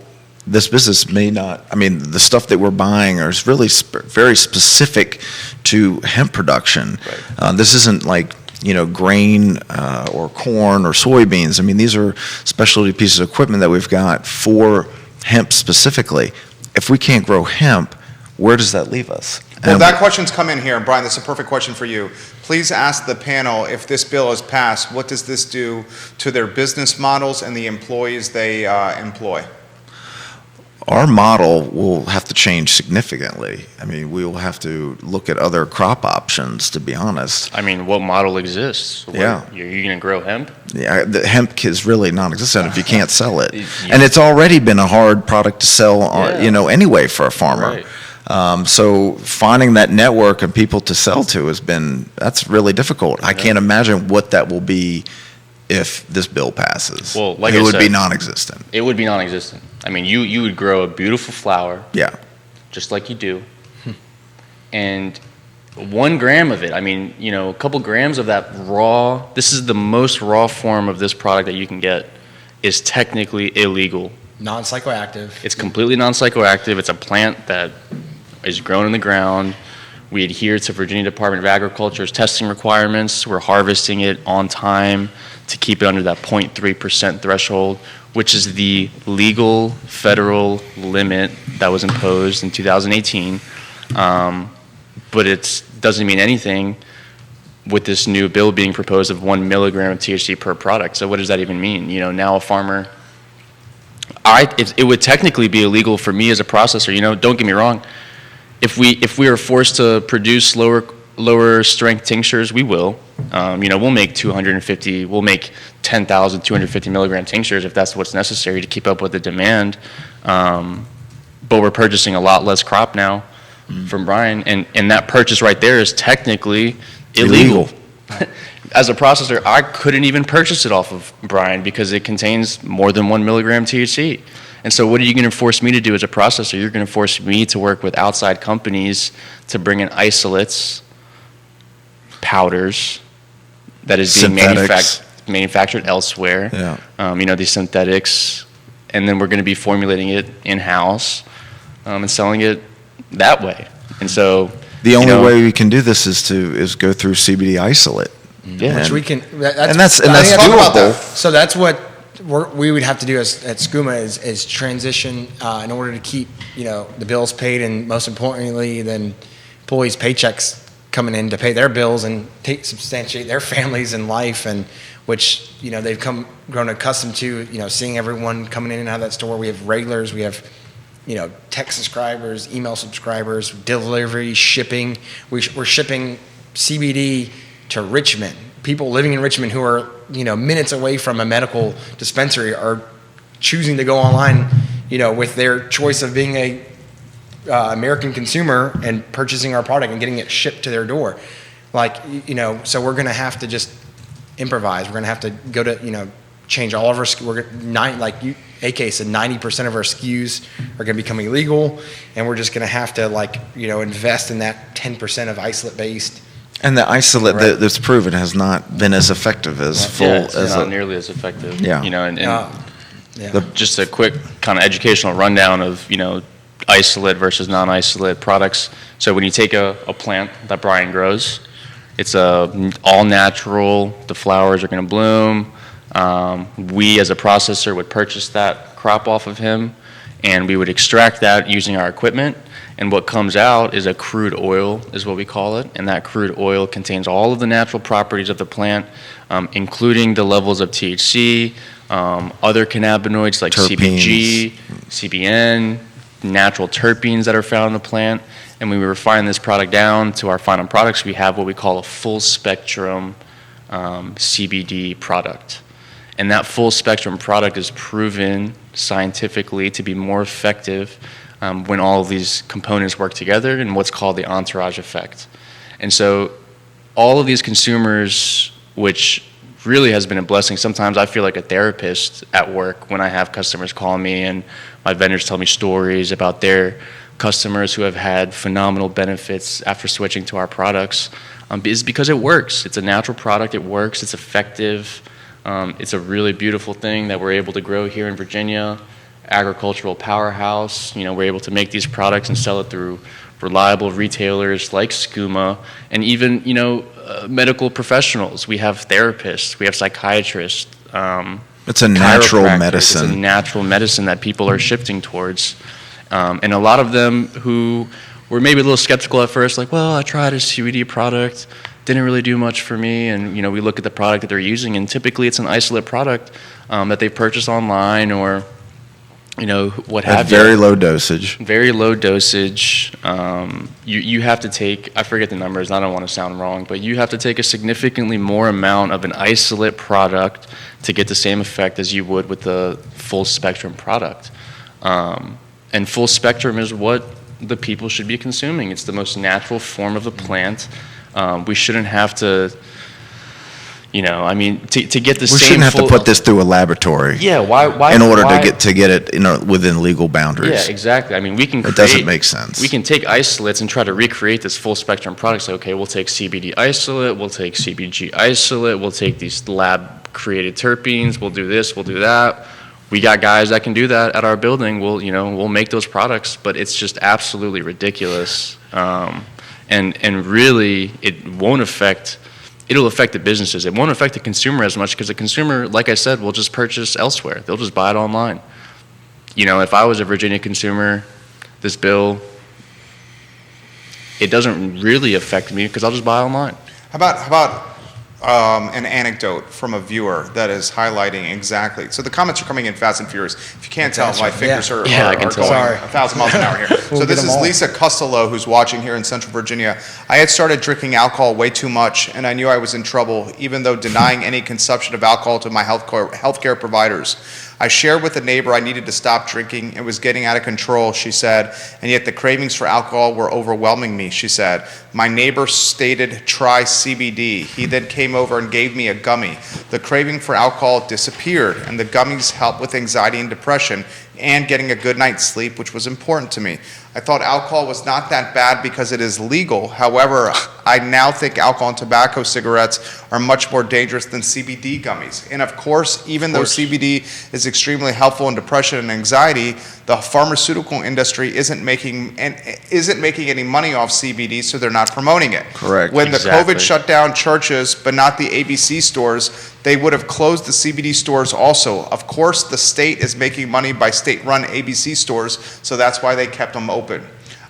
this business may not, I mean, the stuff that we're buying is really very specific to hemp production. Right. This isn't like, you know, grain or corn or soybeans. I mean, these are specialty pieces of equipment that we've got for hemp specifically. If we can't grow hemp, where does that leave us? Well, that question's come in here. Brian, that's a perfect question for you. Please ask the panel, if this bill is passed, what does this do to their business models and the employees they employ? Our model will have to change significantly. I mean, we will have to look at other crop options, to be honest. I mean, what model exists? Yeah. You're going to grow hemp? Yeah, the hemp is really non-existent if you can't sell it. And it's already been a hard product to sell, Yeah. you know, anyway for a farmer. Right. So finding that network of people to sell to that's really difficult. I can't imagine what that will be if this bill passes. Well, like it I would be said, non-existent. It would be non-existent. I mean, you would grow a beautiful flower, Yeah. just like you do, and 1 gram of it, I mean, you know, a couple grams of that raw, this is the most raw form of this product that you can get, is technically illegal. Non-psychoactive. It's completely non-psychoactive. It's a plant that is grown in the ground. We adhere to Virginia Department of Agriculture's testing requirements. We're harvesting it on time to keep it under that 0.3% threshold, which is the legal federal limit that was imposed in 2018. But it doesn't mean anything with this new bill being proposed of 1 milligram of THC per product. So what does that even mean? You know, now a farmer, it would technically be illegal for me as a processor. You know, don't get me wrong. If we are forced to produce lower strength tinctures, we will. You know, we'll make 10,000 250 milligram tinctures if that's what's necessary to keep up with the demand. But we're purchasing a lot less crop now from Brian, and that purchase right there is technically illegal. As a processor, I couldn't even purchase it off of Brian because it contains more than 1 milligram THC. And so what are you going to force me to do as a processor? You're going to force me to work with outside companies to bring in isolates, powders, that is being manufactured elsewhere. Yeah. You know, these synthetics, and then we're going to be formulating it in-house and selling it that way. And so The only way we can do this is go through CBD isolate. Yeah. Which we can. And that's I think doable. So that's what we would have to do at Skooma is transition in order to keep, you know, the bills paid, and most importantly, then employees' paychecks coming in to pay their bills and substantiate their families and life, and which, you know, they've grown accustomed to, you know, seeing everyone coming in and out of that store. We have regulars, we have, you know, text subscribers, email subscribers, delivery, shipping. We're shipping CBD to Richmond. People living in Richmond who are, you know, minutes away from a medical dispensary are choosing to go online, you know, with their choice of being a American consumer and purchasing our product and getting it shipped to their door. Like, you know, so we're going to have to just improvise. We're going to have to go to, you know, change all of our, AK said 90% of our SKUs are going to become illegal, and we're just going to have to, like, you know, invest in that 10% of isolate-based And the isolate that's proven has not been as effective as full It's as not nearly as effective. Yeah. Just a quick kind of educational rundown of, isolate versus non-isolate products. So when you take a plant that Brian grows, it's all natural, the flowers are going to bloom. We as a processor would purchase that crop off of him, and we would extract that using our equipment. And what comes out is a crude oil, is what we call it. And that crude oil contains all of the natural properties of the plant, including the levels of THC, other cannabinoids like Terpenes. CBG, CBN, natural terpenes that are found in the plant. And when we refine this product down to our final products, we have what we call a full spectrum CBD product. And that full spectrum product is proven scientifically to be more effective when all of these components work together in what's called the entourage effect. And so all of these consumers, which really has been a blessing. Sometimes I feel like a therapist at work when I have customers call me and my vendors tell me stories about their customers who have had phenomenal benefits after switching to our products, is because it works. It's a natural product, it works, it's effective. It's a really beautiful thing that we're able to grow here in Virginia, agricultural powerhouse. We're able to make these products and sell it through reliable retailers like Skooma, and even, medical professionals. We have therapists, we have psychiatrists. It's a natural chiropractors. medicine. It's a natural medicine that people are shifting towards. And a lot of them who were maybe a little skeptical at first, like, well, I tried a CBD product, didn't really do much for me. And, we look at the product that they're using, and typically it's an isolate product that they purchased online or, what have you. At very low dosage. Very low dosage. You have to take, I forget the numbers, I don't want to sound wrong, but you have to take a significantly more amount of an isolate product to get the same effect as you would with the full spectrum product. And full spectrum is what the people should be consuming. It's the most natural form of the plant. We shouldn't have to, to get the We same. shouldn't have to put this through a laboratory. Yeah, why? In order to get it, within legal boundaries. Yeah, exactly. I mean, we can. It doesn't make sense. We can take isolates and try to recreate this full spectrum product. So, okay, we'll take CBD isolate, we'll take CBG isolate, we'll take these lab created terpenes, we'll do this, we'll do that. We got guys that can do that at our building. We'll make those products, but it's just absolutely ridiculous. And really, it'll affect the businesses. It won't affect the consumer as much because the consumer, like I said, will just purchase elsewhere. They'll just buy it online. If I was a Virginia consumer, this bill, it doesn't really affect me because I'll just buy online. How about an anecdote from a viewer that is highlighting exactly. So the comments are coming in fast and furious. If you can't tell, my fingers are I can going tell. Sorry. 1,000 miles an hour here. We'll So this get 'em is all. Lisa Costello, who's watching here in Central Virginia. I had started drinking alcohol way too much, and I knew I was in trouble, even though denying any consumption of alcohol to my healthcare providers. I shared with a neighbor I needed to stop drinking. It was getting out of control, she said, and yet the cravings for alcohol were overwhelming me, she said. My neighbor stated, try CBD. He then came over and gave me a gummy. The craving for alcohol disappeared, and the gummies helped with anxiety and depression and getting a good night's sleep, which was important to me. I thought alcohol was not that bad because it is legal. However, I now think alcohol and tobacco cigarettes are much more dangerous than CBD gummies. And of course, even though CBD is extremely helpful in depression and anxiety, the pharmaceutical industry isn't making any money off CBD, so they're not promoting it. Correct. When the Exactly. COVID shut down churches, but not the ABC stores, they would have closed the CBD stores also. Of course, the state is making money by state-run ABC stores, so that's why they kept them open.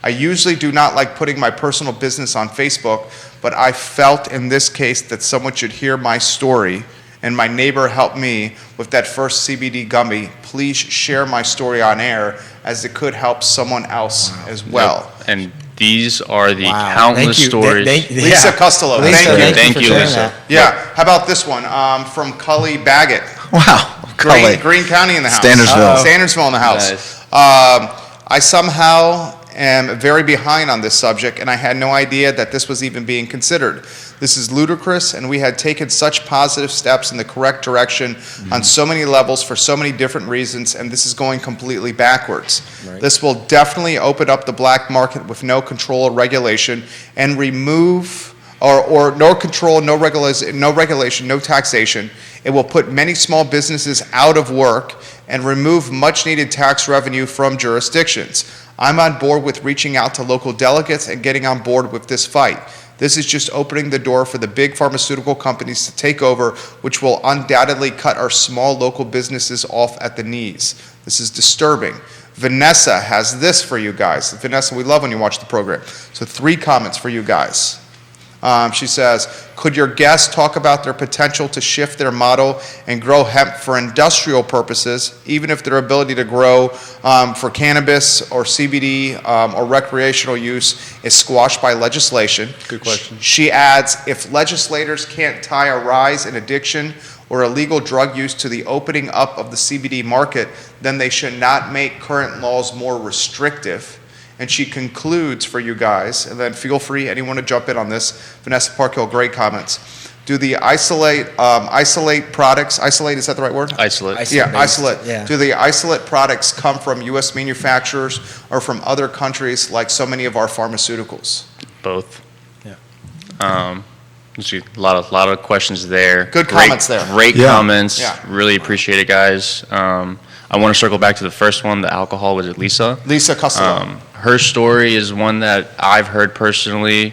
I usually do not like putting my personal business on Facebook, but I felt in this case that someone should hear my story, and my neighbor helped me with that first CBD gummy. Please share my story on air, as it could help someone else as well. And these are the Wow. countless Thank you. stories. Lisa Costello, Lisa, thank you. Thank for you, sharing Lisa. that. Yeah, how about this one from Koyee Baggett? Wow. Greene County in the house. Standardsville. Standardsville in the house. Nice. I somehow am very behind on this subject, and I had no idea that this was even being considered. This is ludicrous, and we had taken such positive steps in the correct direction on so many levels for so many different reasons, and this is going completely backwards. Right. This will definitely open up the black market with no control or regulation and remove or no control, no regulation, no taxation. It will put many small businesses out of work and remove much-needed tax revenue from jurisdictions. I'm on board with reaching out to local delegates and getting on board with this fight. This is just opening the door for the big pharmaceutical companies to take over, which will undoubtedly cut our small local businesses off at the knees. This is disturbing. Vanessa has this for you guys. Vanessa, we love when you watch the program. So 3 comments for you guys. She says, could your guests talk about their potential to shift their model and grow hemp for industrial purposes, even if their ability to grow for cannabis or CBD or recreational use is squashed by legislation? Good question. She adds, if legislators can't tie a rise in addiction or illegal drug use to the opening up of the CBD market, then they should not make current laws more restrictive. And she concludes for you guys, and then feel free, anyone to jump in on this. Vanessa Parkhill, great comments. Do the isolate products, isolate, is that the right word? Isolate. Yeah, isolate. Yeah. Do the isolate products come from U.S. manufacturers or from other countries like so many of our pharmaceuticals? Both. Yeah. Let's see, a lot of questions there. Good Great- comments there. Great Yeah. comments. Yeah. Really appreciate it, guys. I want to circle back to the first one, the alcohol. Was it Lisa? Lisa Costello. Her story is one that I've heard personally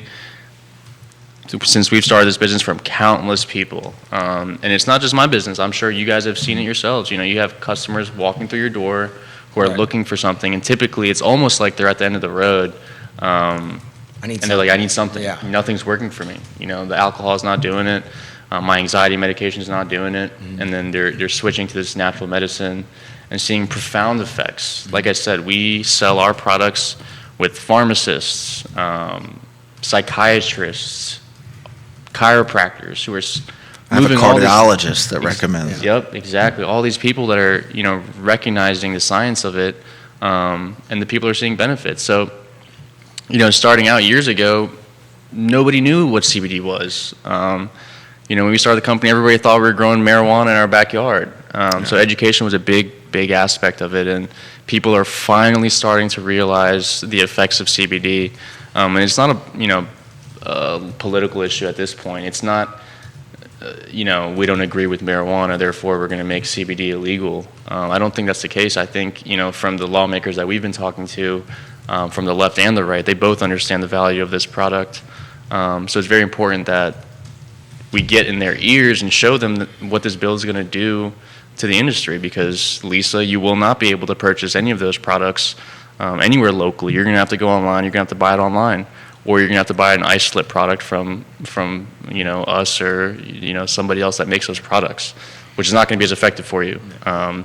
since we've started this business from countless people. And it's not just my business. I'm sure you guys have seen it yourselves. You know, you have customers walking through your door who are Right. looking for something, and typically it's almost like they're at the end of the road. And they're like, I need something. Yeah. Nothing's working for me. You know, the alcohol is not doing it. My anxiety medication is not doing it. And then they're switching to this natural medicine and seeing profound effects. Like I said, we sell our products with pharmacists, psychiatrists, chiropractors who are I have a moving all these- cardiologist that recommends it. Yep, exactly. All these people that are, you know, recognizing the science of it, and the people are seeing benefits. So, you know, starting out years ago, nobody knew what CBD was. You know, when we started the company, everybody thought we were growing marijuana in our backyard. So education was a big aspect of it, and people are finally starting to realize the effects of CBD. And it's not a political issue at this point. It's not, you know, we don't agree with marijuana, therefore we're going to make CBD illegal. I don't think that's the case. I think, you know, from the lawmakers that we've been talking to, from the left and the right, they both understand the value of this product. So it's very important that we get in their ears and show them what this bill is going to do to the industry, because, Lisa, you will not be able to purchase any of those products anywhere locally. You're going to have to go online. You're going to have to buy it online, or you're going to have to buy an isolate product from you know, us or, you know, somebody else that makes those products, which is not going to be as effective for you.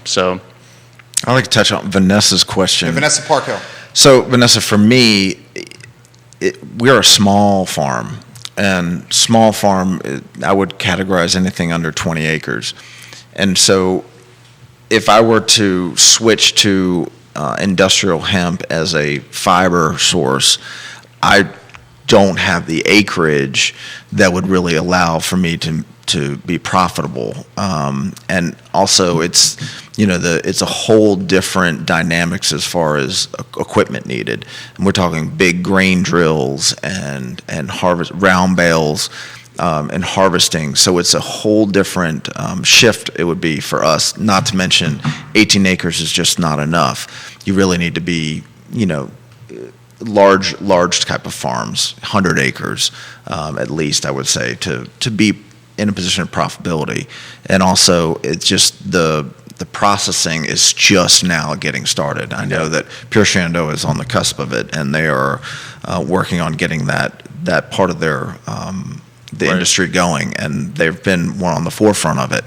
So I'd like to touch on Vanessa's question. Vanessa Parkhill. So, Vanessa, for me, we're a small farm, and small farm, I would categorize anything under 20 acres. And so if I were to switch to industrial hemp as a fiber source, I don't have the acreage that would really allow for me to be profitable. And also it's, you know, it's a whole different dynamics as far as equipment needed. And we're talking big grain drills and harvest round bales and harvesting. So it's a whole different shift it would be for us, not to mention 18 acres is just not enough. You really need to be, you know, large type of farms, 100 acres at least, I would say, to be in a position of profitability. And also, it's just the processing is just now getting started. I know that Pure Shenandoah is on the cusp of it, and they are working on getting that part of their the industry going, and they've been more on the forefront of it.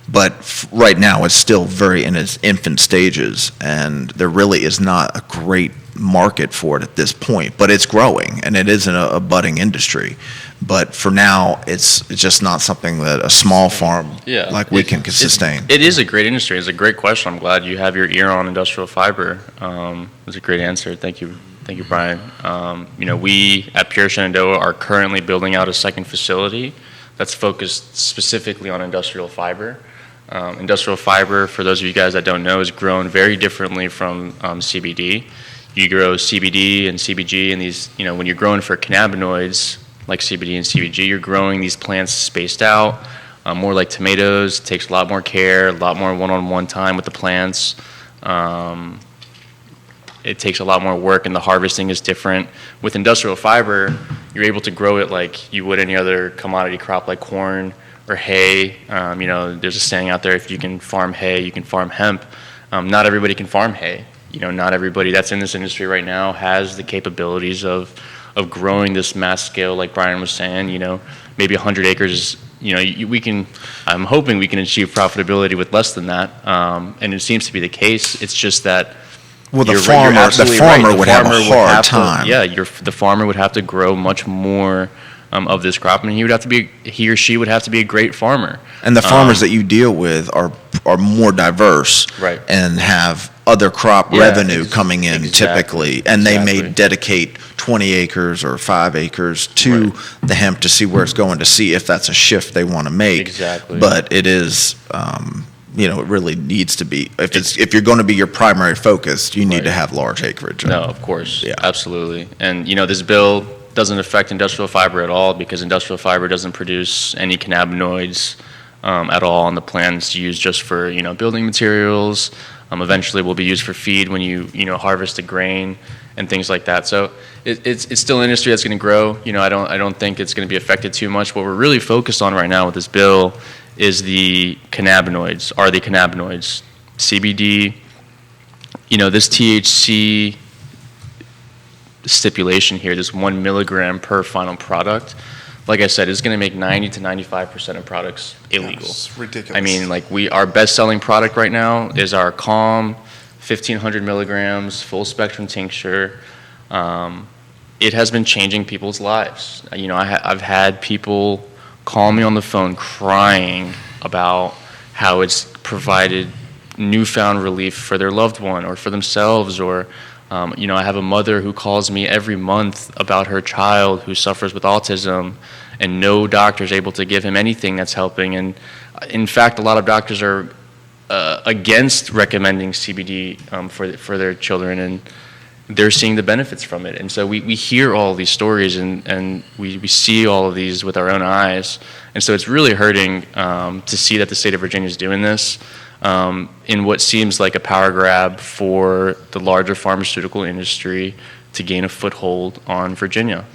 But right now, it's still very in its infant stages, and there really is not a great market for it at this point. But it's growing, and it is a budding industry. But for now, it's just not something that a small farm like we can sustain. It is a great industry. It's a great question. I'm glad you have your ear on industrial fiber. It's a great answer. Thank you, Brian. You know, we at Pure Shenandoah are currently building out a second facility that's focused specifically on industrial fiber. Industrial fiber, for those of you guys that don't know, is grown very differently from CBD. You grow CBD and CBG, and these, you know, when you're growing for cannabinoids, like CBD and CBG. You're growing these plants spaced out, more like tomatoes. It takes a lot more care, a lot more one-on-one time with the plants. It takes a lot more work, and the harvesting is different. With industrial fiber, you're able to grow it like you would any other commodity crop like corn or hay. There's a saying out there, if you can farm hay, you can farm hemp. Not everybody can farm hay. Not everybody that's in this industry right now has the capabilities of growing this mass scale, like Brian was saying. Maybe 100 acres. I'm hoping we can achieve profitability with less than that, and it seems to be the case. It's just that. Well, the you're farmer absolutely right. The would have farmer a would hard have to- time. the farmer would have to grow much more of this crop, and he or she would have to be a great farmer. And the farmers that you deal with are more diverse, Right. and have other crop Yeah, revenue coming in exactly, typically, and they may exactly. dedicate 20 acres or 5 acres to the hemp to see where it's going, to see if that's a shift they want to make. Exactly. But it is, it really needs to be, if you're going to be your primary focus, you need to have large acreage. No, of course, Yeah. absolutely. And this bill doesn't affect industrial fiber at all, because industrial fiber doesn't produce any cannabinoids at all, and the plant's used just for building materials. Eventually, will be used for feed when you harvest the grain and things like that. So it's still an industry that's going to grow. I don't think it's going to be affected too much. What we're really focused on right now with this bill is the cannabinoids. Are the cannabinoids CBD? This THC stipulation here, this 1 milligram per final product, like I said, is going to make 90 to 95% of products illegal. It's ridiculous. I mean, our best-selling product right now is our Calm 1,500 milligrams full spectrum tincture. It has been changing people's lives. I've had people call me on the phone crying about how it's provided newfound relief for their loved one or for themselves, or I have a mother who calls me every month about her child who suffers with autism, and no doctor is able to give him anything that's helping. And in fact, a lot of doctors are against recommending CBD for their children, and they're seeing the benefits from it. And so we hear all these stories, and we see all of these with our own eyes. And so it's really hurting to see that the state of Virginia is doing this in what seems like a power grab for the larger pharmaceutical industry to gain a foothold on Virginia.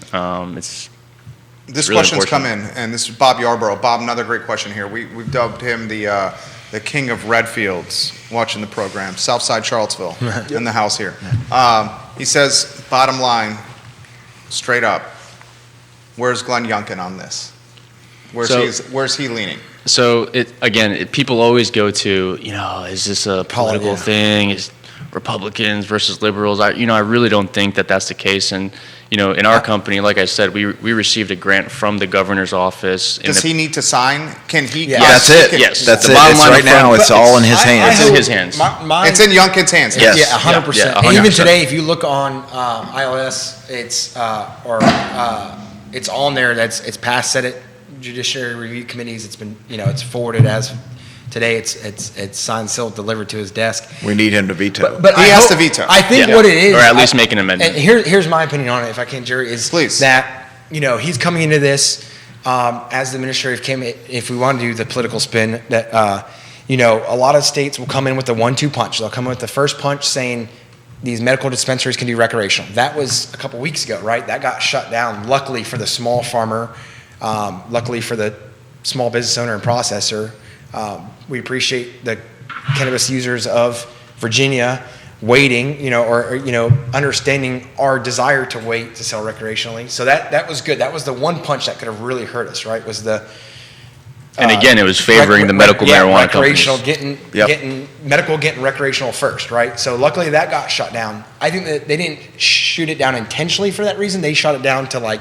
This really question's come unfortunate. in, and this is Bob Yarborough. Bob, another great question here. We've dubbed him the king of red fields, watching the program, Southside Charlottesville, in the house here. He says, bottom line, straight up, where's Glenn Youngkin on this? Where's he leaning? So people always go to, is this a political thing? Is Republicans versus liberals? I really don't think that that's the case. And in our company, like I said, we received a grant from the governor's office. Does he need to sign? Can he? Yeah. That's it. Yes. That's The it. bottom It's line right up now, front- it's all in his hands. It's in his hands. It's in Youngkin's hands. Yes. Yeah, 100%. Yeah, And even 100%. today, if you look on ILS, it's on there. It's past Senate Judiciary Review Committees. It's been, it's forwarded as today. It's signed, sealed, delivered to his desk. We need him to veto. But He has to veto. I think Yeah. what it is, Or at least make an amendment. And here's my opinion on it, if I can, Jerry, is Please. that he's coming into this as the administrative candidate. If we want to do the political spin, that a lot of states will come in with the 1-2 punch. They'll come in with the first punch saying these medical dispensaries can do recreational. That was a couple weeks ago, right? That got shut down. Luckily for the small farmer, luckily for the small business owner and processor. We appreciate the cannabis users of Virginia waiting, or understanding our desire to wait to sell recreationally. So that was good. That was the one punch that could have really hurt us, right? Was the And again, it was favoring the medical marijuana companies. recreational, getting recreational first, right? So luckily that got shut down. I think that they didn't shoot it down intentionally for that reason. They shot it down to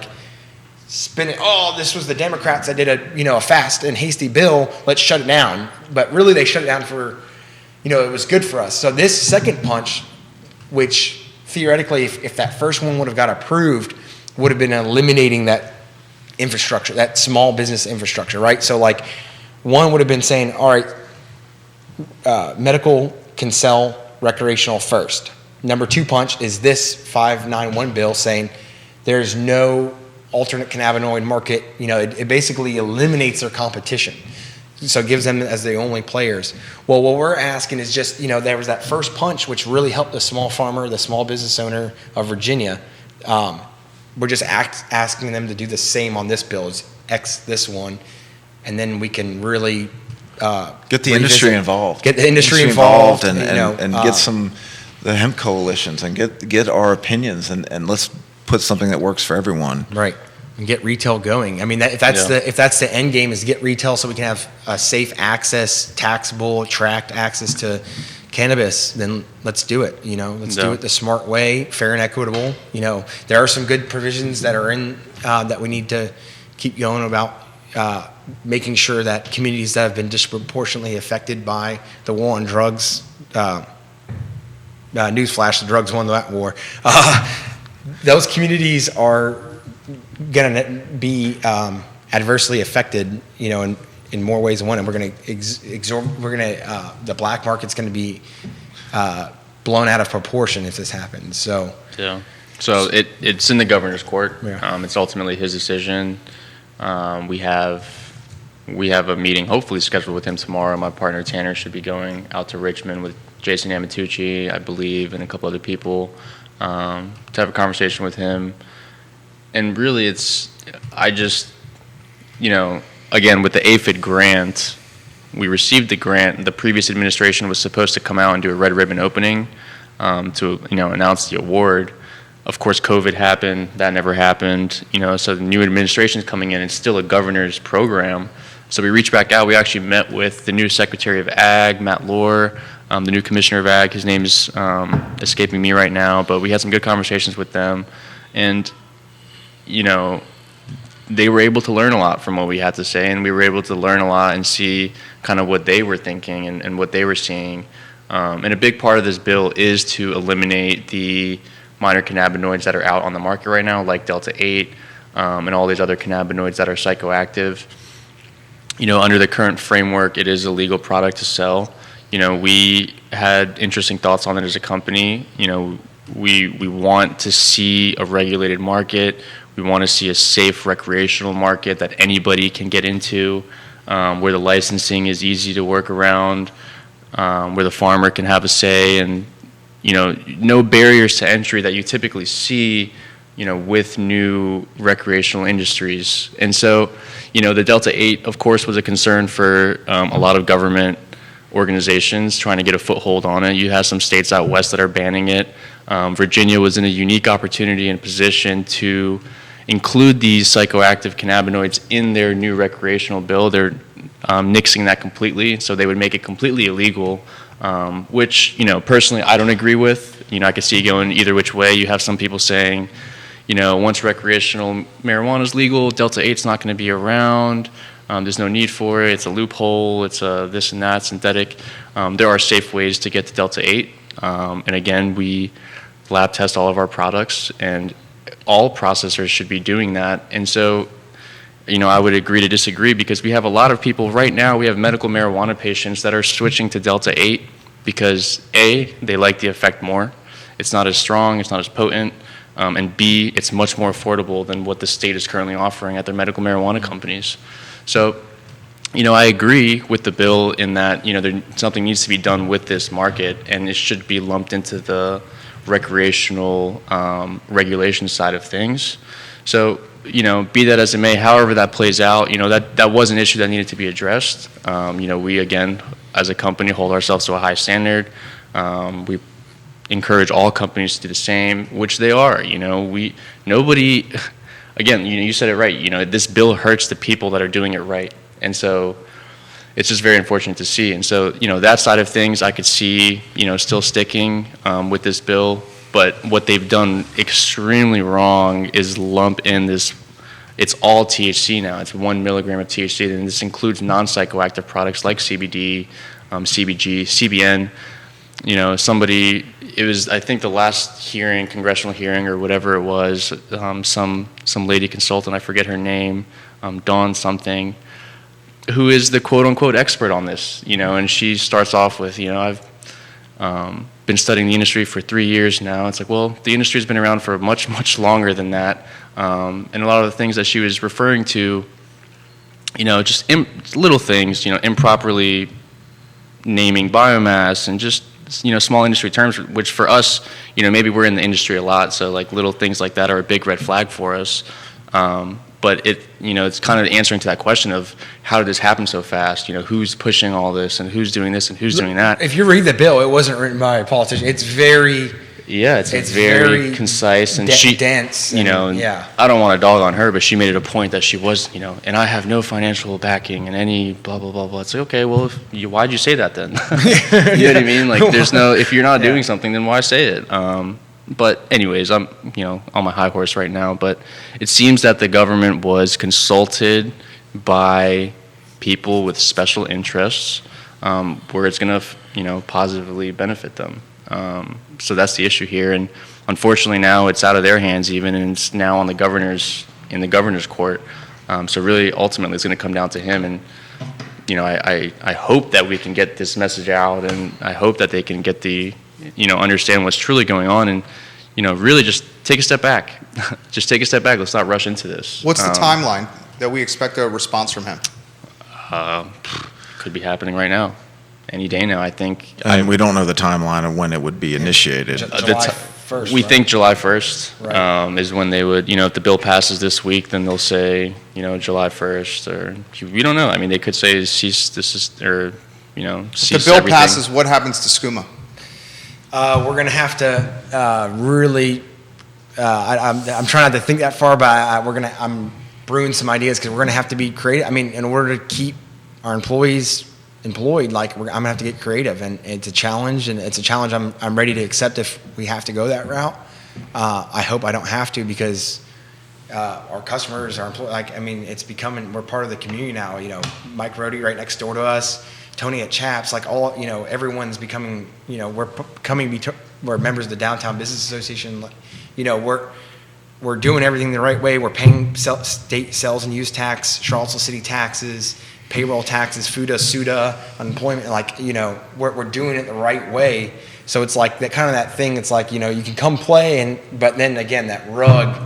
spin it. Oh, this was the Democrats that did a fast and hasty bill. Let's shut it down. But really, they shut it down for, it was good for us. So this second punch, which theoretically, if that first one would have got approved, would have been eliminating that infrastructure, that small business infrastructure, right? So one would have been saying, all right, medical can sell recreational first. Number 2 punch is this 591 bill saying there's no alternate cannabinoid market, it basically eliminates their competition. So it gives them as the only players. Well, what we're asking is just, there was that first punch, which really helped the small farmer, the small business owner of Virginia. We're just asking them to do the same on this bill, is X this one, and then we can really get the industry involved. Get the industry involved, and get the hemp coalitions and get our opinions and let's put something that works for everyone. Right. And get retail going. I mean, if that's the end game, is get retail so we can have safe access, taxable, tracked access to cannabis, then let's do it. Let's do it the smart way, fair and equitable. There are some good provisions that are in that we need to keep going about making sure that communities that have been disproportionately affected by the war on drugs. Newsflash: the drugs won that war. Those communities are going to be adversely affected, in more ways than one, and we're going to the black market's going to be blown out of proportion if this happens. So it's in the governor's court. Yeah. It's ultimately his decision. We have a meeting hopefully scheduled with him tomorrow. My partner Tanner should be going out to Richmond with Jason Amatucci, I believe, and a couple other people to have a conversation with him. And really, again, with the APHID grant, we received the grant. The previous administration was supposed to come out and do a red ribbon opening to announce the award. Of course, COVID happened. That never happened. So the new administration is coming in. It's still a governor's program. So we reached back out. We actually met with the new Secretary of Ag, Matt Lohr, the new Commissioner of Ag. His name's escaping me right now, but we had some good conversations with them. And they were able to learn a lot from what we had to say, and we were able to learn a lot and see kind of what they were thinking and what they were seeing. And a big part of this bill is to eliminate the minor cannabinoids that are out on the market right now, like Delta-8 and all these other cannabinoids that are psychoactive. Under the current framework, it is a legal product to sell. We had interesting thoughts on it as a company. We want to see a regulated market. We want to see a safe recreational market that anybody can get into, where the licensing is easy to work around, where the farmer can have a say, and no barriers to entry that you typically see, with new recreational industries. And so, the Delta-8, of course, was a concern for a lot of government organizations trying to get a foothold on it. You have some states out west that are banning it. Virginia was in a unique opportunity and position to include these psychoactive cannabinoids in their new recreational bill. They're nixing that completely, so they would make it completely illegal, which, personally I don't agree with. I could see it going either which way. You have some people saying, once recreational marijuana is legal, Delta-8's not going to be around. There's no need for it. It's a loophole. It's a this and that synthetic. There are safe ways to get to Delta-8. And again, we lab test all of our products, and all processors should be doing that. And so, I would agree to disagree, because we have a lot of people right now, we have medical marijuana patients that are switching to Delta-8 because A, they like the effect more. It's not as strong, it's not as potent, and B, it's much more affordable than what the state is currently offering at their medical marijuana companies. So, I agree with the bill in that, something needs to be done with this market, and it should be lumped into the recreational regulation side of things. So, be that as it may, however that plays out, that was an issue that needed to be addressed. We, again, as a company, hold ourselves to a high standard. We encourage all companies to do the same, which they are. Nobody, again, you said it right. This bill hurts the people that are doing it right. And so it's just very unfortunate to see. And so, that side of things I could see, still sticking with this bill. But what they've done extremely wrong is lump in this, it's all THC now. It's 1 milligram of THC, and this includes non-psychoactive products like CBD, CBG, CBN. It was, I think the last hearing, congressional hearing or whatever it was, some lady consultant, I forget her name, Dawn something, who is the quote-unquote expert on this, and she starts off with, I've been studying the industry for 3 years now. It's like, well, the industry's been around for much, much longer than that. And a lot of the things that she was referring to, just little things, improperly naming biomass and just, small industry terms, which for us, maybe we're in the industry a lot, so like little things like that are a big red flag for us. But it's kind of answering to that question of how did this happen so fast? Who's pushing all this and who's doing this and who's doing that? If you read the bill, it wasn't written by a politician. It's very... Yeah, it's very concise and dense. Yeah. I don't want to dog on her, but she made it a point that she was, and I have no financial backing and any blah blah blah blah. It's like, okay, well, why'd you say that then? You know what I mean? Like, there's no, if you're not doing something, then why say it? But anyways, I'm on my high horse right now. But it seems that the government was consulted by people with special interests, where it's going to positively benefit them. So that's the issue here, and unfortunately now it's out of their hands even, and it's now on the governor's court. So really, ultimately, it's going to come down to him. And I hope that we can get this message out, and I hope that they can get understand what's truly going on, and really just take a step back. Just take a step back. Let's not rush into this. What's the timeline that we expect a response from him? Could be happening right now. Any day now, I think. And we don't know the timeline of when it would be initiated. July 1st, we right? think July 1st Right. Is when they would, if the bill passes this week, then they'll say, July 1st, or we don't know. I mean, they could say cease, cease If the bill everything. passes, what happens to Skooma? We're going to have to really. I'm trying not to think that far, but I'm brewing some ideas because we're going to have to be creative. I mean, in order to keep our employees employed, I'm gonna have to get creative, and it's a challenge, I'm ready to accept if we have to go that route. I hope I don't have to, because our customers, our employees, it's becoming, we're part of the community now. Mike Rohde right next door to us, Tony at Chaps, everyone's becoming, we're members of the Downtown Business Association. We're doing everything the right way. We're paying state sales and use tax, Charlottesville city taxes, payroll taxes, FUTA, SUTA, unemployment, we're doing it the right way. So it's like that thing, it's like, you can come play, but then again, that rug,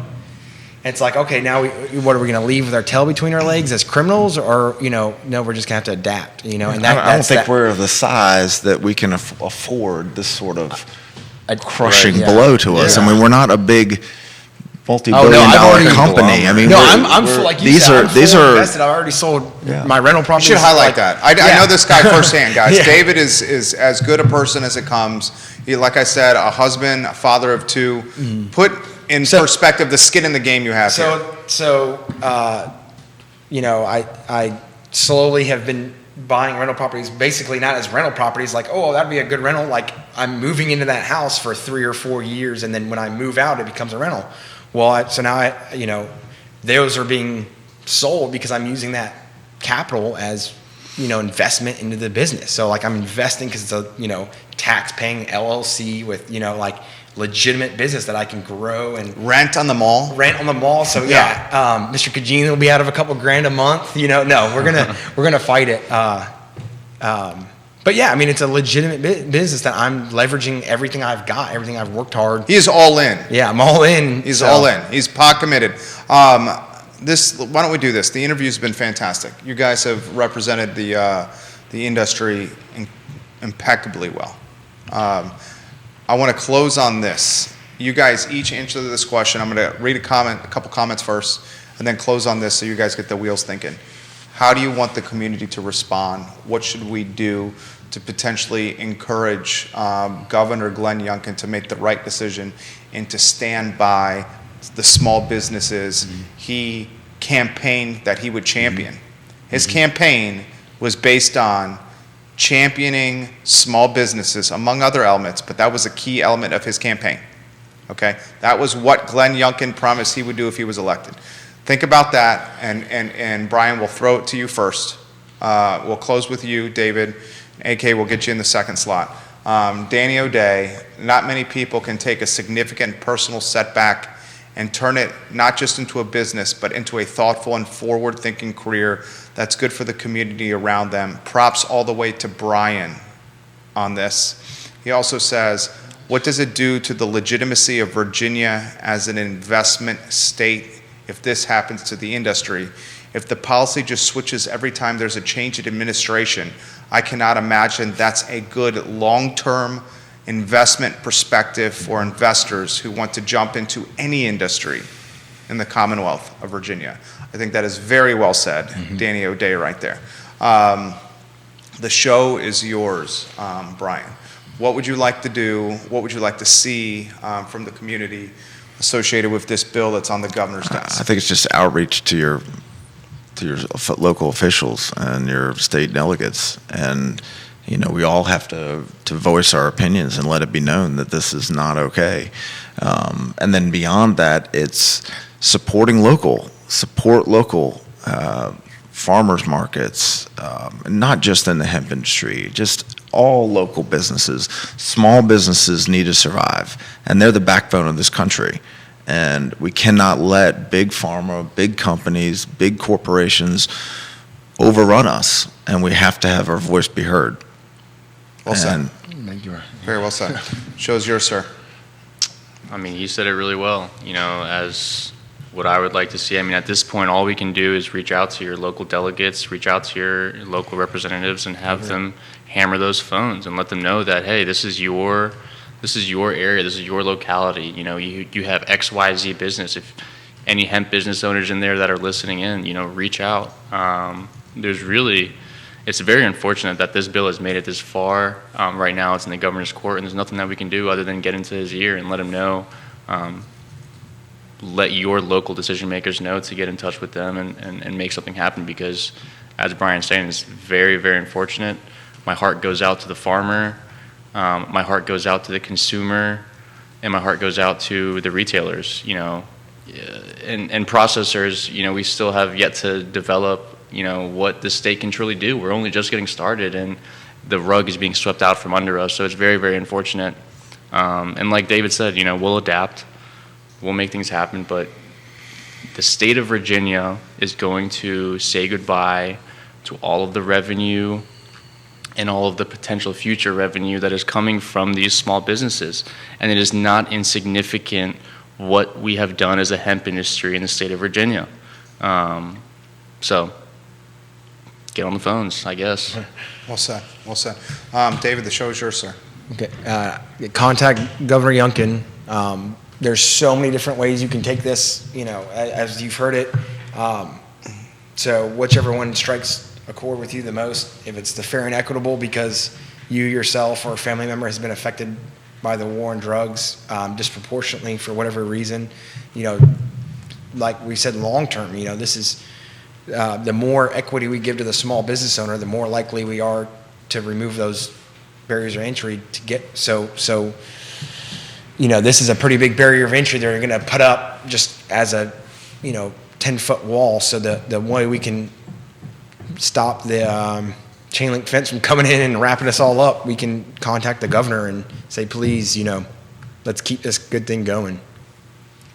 it's like, okay, now what are we going to leave with our tail between our legs as criminals, or, no, we're just going to have to adapt, and I don't think we're of the size that we can afford this sort of crushing blow to us. Yeah. I mean, we're not a big multi-billion-dollar company. I mean, I'm like you said, I'm fully invested. I've already sold my rental property. You should highlight that. I know this guy firsthand, guys. Yeah. David is as good a person as it comes. He, like I said, a husband, a father of two. Put in perspective the skin in the game you have here. I slowly have been buying rental properties, basically not as rental properties, like, oh, that'd be a good rental. Like, I'm moving into that house for 3 or 4 years, and then when I move out, it becomes a rental. Well, so now those are being sold because I'm using that capital as, investment into the business. So I'm investing because it's a, tax-paying LLC with, legitimate business that I can grow and Rent on the mall. So Mr. Kajin will be out of a couple grand a month. No, we're gonna fight it. But yeah, it's a legitimate business that I'm leveraging everything I've got, everything I've worked hard. He is all in. Yeah, I'm all in. He's all in. He's pot committed. Why don't we do this? The interview's been fantastic. You guys have represented the industry impeccably well. I want to close on this. You guys each answer this question. I'm going to read a couple comments first, and then close on this so you guys get the wheels thinking. How do you want the community to respond? What should we do to potentially encourage Governor Glenn Youngkin to make the right decision and to stand by the small businesses he campaigned that he would champion? His campaign was based on championing small businesses, among other elements, but that was a key element of his campaign. Okay? That was what Glenn Youngkin promised he would do if he was elected. Think about that, and Brian, we'll throw it to you first. We'll close with you, David. AK, we'll get you in the second slot. Danny O'Day, not many people can take a significant personal setback and turn it not just into a business, but into a thoughtful and forward-thinking career that's good for the community around them. Props all the way to Brian on this. He also says, what does it do to the legitimacy of Virginia as an investment state if this happens to the industry? If the policy just switches every time there's a change in administration, I cannot imagine that's a good long-term investment perspective for investors who want to jump into any industry in the Commonwealth of Virginia. I think that is very well said, Danny O'Day right there. The show is yours, Brian. What would you like to do? What would you like to see from the community associated with this bill that's on the governor's desk? I think it's just outreach to your local officials and your state delegates, and we all have to voice our opinions and let it be known that this is not okay. And then beyond that, it's supporting local, support local farmers markets, and not just in the hemp industry, just all local businesses. Small businesses need to survive, and they're the backbone of this country. And we cannot let big pharma, big companies, big corporations overrun us, and we have to have our voice be heard. Well said. Thank you. Very well said. Show's yours, sir. I mean, you said it really well, as what I would like to see. I mean, at this point, all we can do is reach out to your local delegates, reach out to your local representatives, and have them hammer those phones and let them know that, hey, this is your area, this is your locality. You have XYZ business. If any hemp business owners in there that are listening in, reach out. It's very unfortunate that this bill has made it this far. Right now, it's in the governor's court, and there's nothing that we can do other than get into his ear and let him know. Let your local decision makers know to get in touch with them and make something happen, because, as Brian's saying, it's very, very unfortunate. My heart goes out to the farmer, my heart goes out to the consumer, and my heart goes out to the retailers, and processors. We still have yet to develop, what the state can truly do. We're only just getting started, and the rug is being swept out from under us, so it's very, very unfortunate. And like David said, we'll adapt. We'll make things happen, but the state of Virginia is going to say goodbye to all of the revenue and all of the potential future revenue that is coming from these small businesses. And it is not insignificant what we have done as a hemp industry in the state of Virginia. So get on the phones, I guess. Well said. Well said. David, the show is yours, sir. Okay. Contact Governor Youngkin. There's so many different ways you can take this, as you've heard it. So whichever one strikes a chord with you the most, if it's the fair and equitable because you yourself or a family member has been affected by the war on drugs disproportionately for whatever reason, like we said, long term, this is the more equity we give to the small business owner, the more likely we are to remove those barriers of entry to get this is a pretty big barrier of entry they're going to put up just as a 10-foot wall. So the way we can stop the chain link fence from coming in and wrapping us all up, we can contact the governor and say, please, let's keep this good thing going.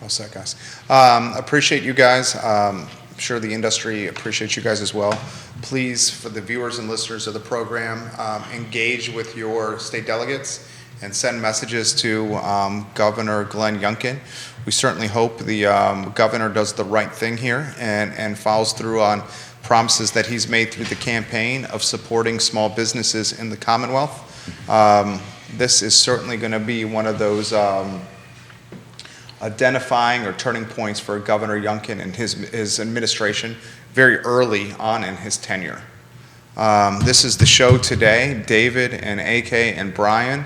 Well said, guys. Appreciate you guys. I'm sure the industry appreciates you guys as well. Please, for the viewers and listeners of the program, engage with your state delegates and send messages to Governor Glenn Youngkin. We certainly hope the governor does the right thing here and follows through on promises that he's made through the campaign of supporting small businesses in the Commonwealth. This is certainly going to be one of those identifying or turning points for Governor Youngkin and his administration very early on in his tenure. This is the show today. David and AK and Brian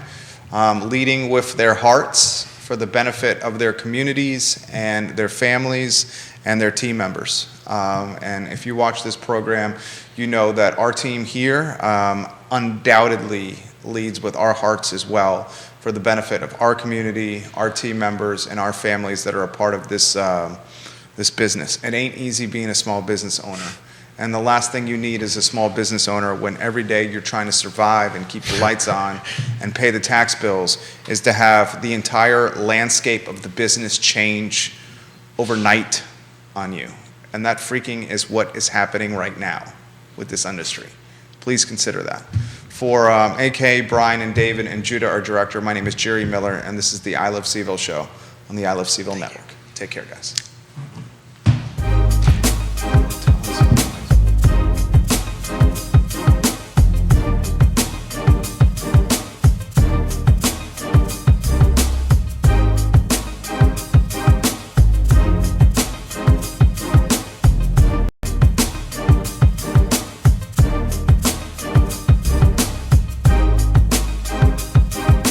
leading with their hearts for the benefit of their communities and their families and their team members. And if you watch this program, you know that our team here undoubtedly leads with our hearts as well for the benefit of our community, our team members, and our families that are a part of this business. It ain't easy being a small business owner. And the last thing you need as a small business owner when every day you're trying to survive and keep the lights on and pay the tax bills is to have the entire landscape of the business change overnight on you. And that freaking is what is happening right now with this industry. Please consider that. For AK, Brian, and David, and Judah, our director, my name is Jerry Miller, and this is the I Love CVille Show on the I Love CVille Network. Take care, guys.